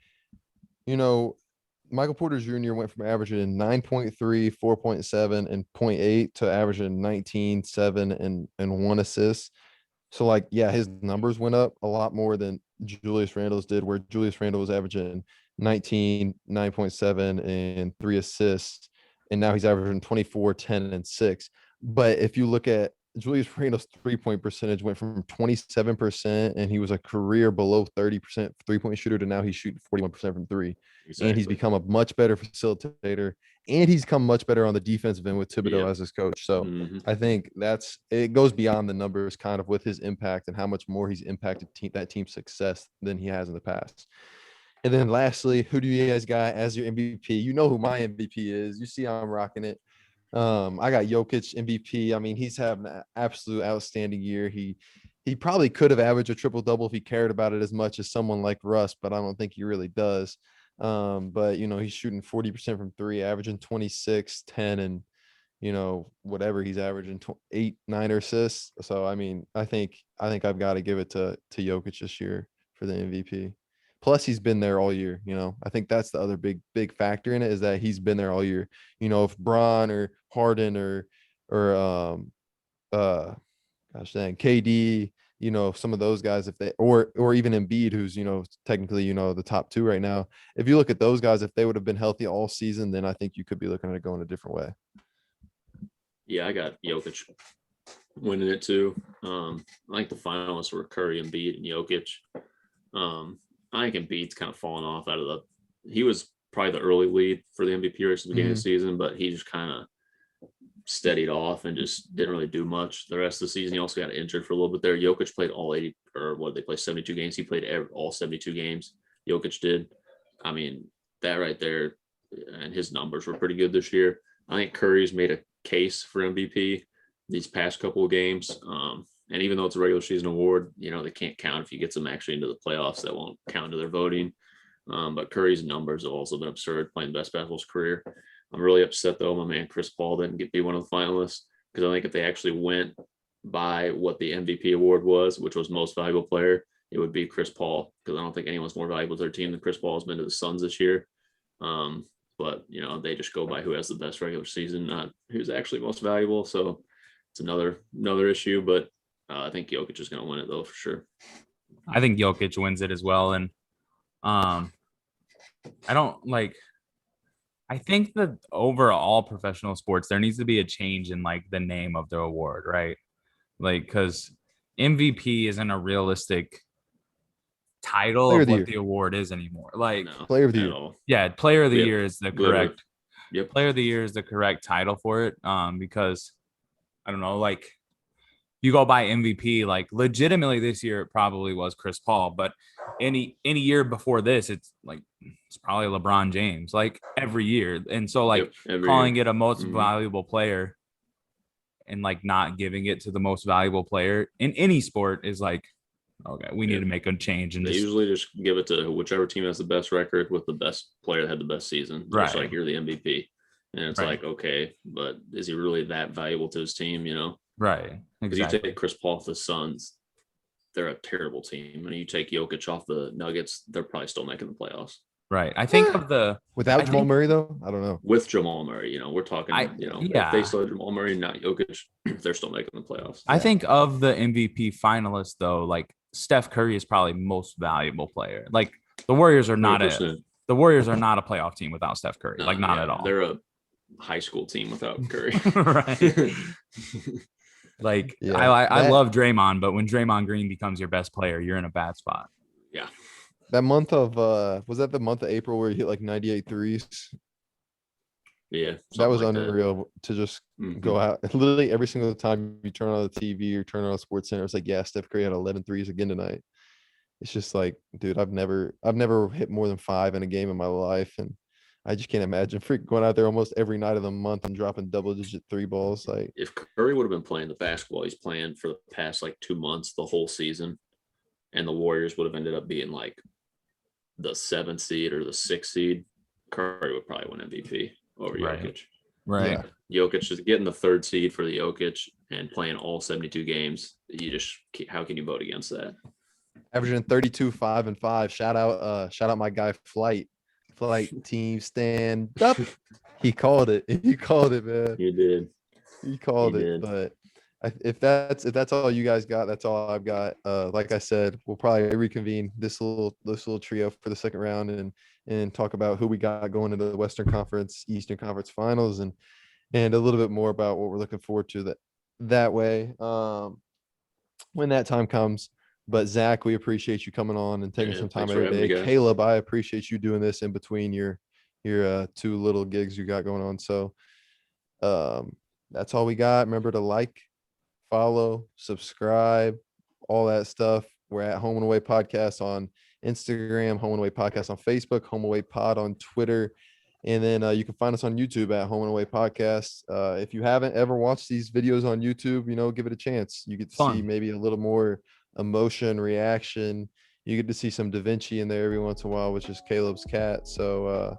Michael Porter Jr. went from averaging 9.3, 4.7, and zero point 0.8 to averaging 19, 7, and 1 assist. So, like, yeah, his numbers went up a lot more than Julius Randle's did, where Julius Randle was averaging 19, 9.7, and 3 assists. And now he's averaging 24, 10, and 6. But if you look at Julius Randle's 3-point percentage went from 27%, and he was a career below 30% 3-point shooter, to now he's shooting 41% from three. Exactly. And he's become a much better facilitator, and he's come much better on the defensive end with Thibodeau as his coach. So I think it goes beyond the numbers kind of with his impact and how much more he's impacted that team's success than he has in the past. And then lastly, who do you guys got as your MVP? You know who my MVP is. You see how I'm rocking it. I got Jokic MVP. I mean, he's having an absolute outstanding year. He probably could have averaged a triple-double if he cared about it as much as someone like Russ, but I don't think he really does. But he's shooting 40% from three, averaging 26, 10, and whatever he's averaging 8, 9 assists. So I mean, I think I've got to give it to Jokic this year for the MVP. Plus, he's been there all year. I think that's the other big factor in it, is that he's been there all year. If Bron or Harden or gosh dang, KD, some of those guys, if they or even Embiid, who's technically the top 2 right now. If you look at those guys, if they would have been healthy all season, then I think you could be looking at it going a different way. Yeah, I got Jokic winning it too. I think the finalists were Curry, Embiid, and Jokic. I think Embiid's kind of fallen off he was probably the early lead for the MVP race at the beginning of the season, but he just kind of steadied off and just didn't really do much the rest of the season. He also got injured for a little bit there. Jokic played all 80, or what did they play, 72 games? He played all 72 games. Jokic did. I mean, that right there, and his numbers were pretty good this year. I think Curry's made a case for MVP these past couple of games. And even though it's a regular season award, they can't count if he gets them actually into the playoffs. That won't count to their voting. But Curry's numbers have also been absurd, playing the best basketball of his career. I'm really upset, though, my man Chris Paul didn't be one of the finalists, because I think if they actually went by what the MVP award was, which was most valuable player, it would be Chris Paul, because I don't think anyone's more valuable to their team than Chris Paul has been to the Suns this year. But, they just go by who has the best regular season, not who's actually most valuable. So it's another issue, but I think Jokic is going to win it, though, for sure. I think Jokic wins it as well. And I think that overall professional sports, there needs to be a change in the name of the award, right? Because MVP isn't a realistic title of what the award is anymore. Player of the year. Yeah, player of the year is the correct. Yep. Player of the year is the correct title for it. Because I don't know, you go by MVP, legitimately this year it probably was Chris Paul, but any year before this, it's probably LeBron James, every year. And so calling it a most valuable player and not giving it to the most valuable player in any sport is okay, we need to make a change. And they usually just give it to whichever team has the best record with the best player that had the best season. Right. Just you're the MVP. And it's okay, but is he really that valuable to his team, Right. Because you take Chris Paul off the Suns, they're a terrible team. And you take Jokic off the Nuggets, they're probably still making the playoffs. Right. I think without Jamal Murray, though, I don't know. With Jamal Murray, we're talking, if they still have Jamal Murray, not Jokic, they're still making the playoffs. I think of the MVP finalists, though, Steph Curry is probably most valuable player. The Warriors are not 100%. The Warriors are not a playoff team without Steph Curry. Not at all. They're a high school team without Curry. Right. I love Draymond, but when Draymond Green becomes your best player, you're in a bad spot. Yeah. That month of was that the month of April where he hit 98 threes? Yeah. That was unreal to just go out. Literally every single time you turn on the TV or turn on Sports Center, it's Steph Curry had 11 threes again tonight. It's just dude, I've never hit more than 5 in a game in my life, and I just can't imagine going out there almost every night of the month and dropping double-digit 3 balls. If Curry would have been playing the basketball he's playing for the past 2 months, the whole season, and the Warriors would have ended up being like the 7th seed or the 6th seed, Curry would probably win MVP over Right. Jokic. Right. Yeah. Jokic just getting the 3rd seed for the Jokic and playing all 72 games. How can you vote against that? Averaging 32, 5 and 5. Shout out my guy Flight team stand up. He called it. He called it, man. You did. He called He it. did. But if that's all you guys got, that's all I've got. Like I said, we'll probably reconvene this little trio for the second round and talk about who we got going into the Western Conference, Eastern Conference Finals, and a little bit more about what we're looking forward to that way when that time comes. But Zach, we appreciate you coming on and taking some time thanks for out of your having day. me, guys. Caleb, I appreciate you doing this in between your 2 little gigs you got going on. So that's all we got. Remember to like, follow, subscribe, all that stuff. We're at Home and Away Podcast on Instagram, Home and Away Podcast on Facebook, Home Away Pod on Twitter. And then you can find us on YouTube at Home and Away Podcast. If you haven't ever watched these videos on YouTube, give it a chance. You get to see maybe a little more emotion, reaction. You get to see some Da Vinci in there every once in a while, which is Caleb's cat. So,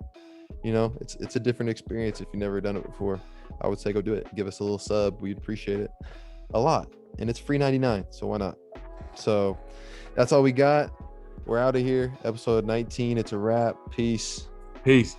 it's a different experience if you've never done it before. I would say go do it. Give us a little sub. We'd appreciate it a lot. And it's free 99, so why not? So that's all we got. We're out of here. Episode 19. It's a wrap. Peace. Peace.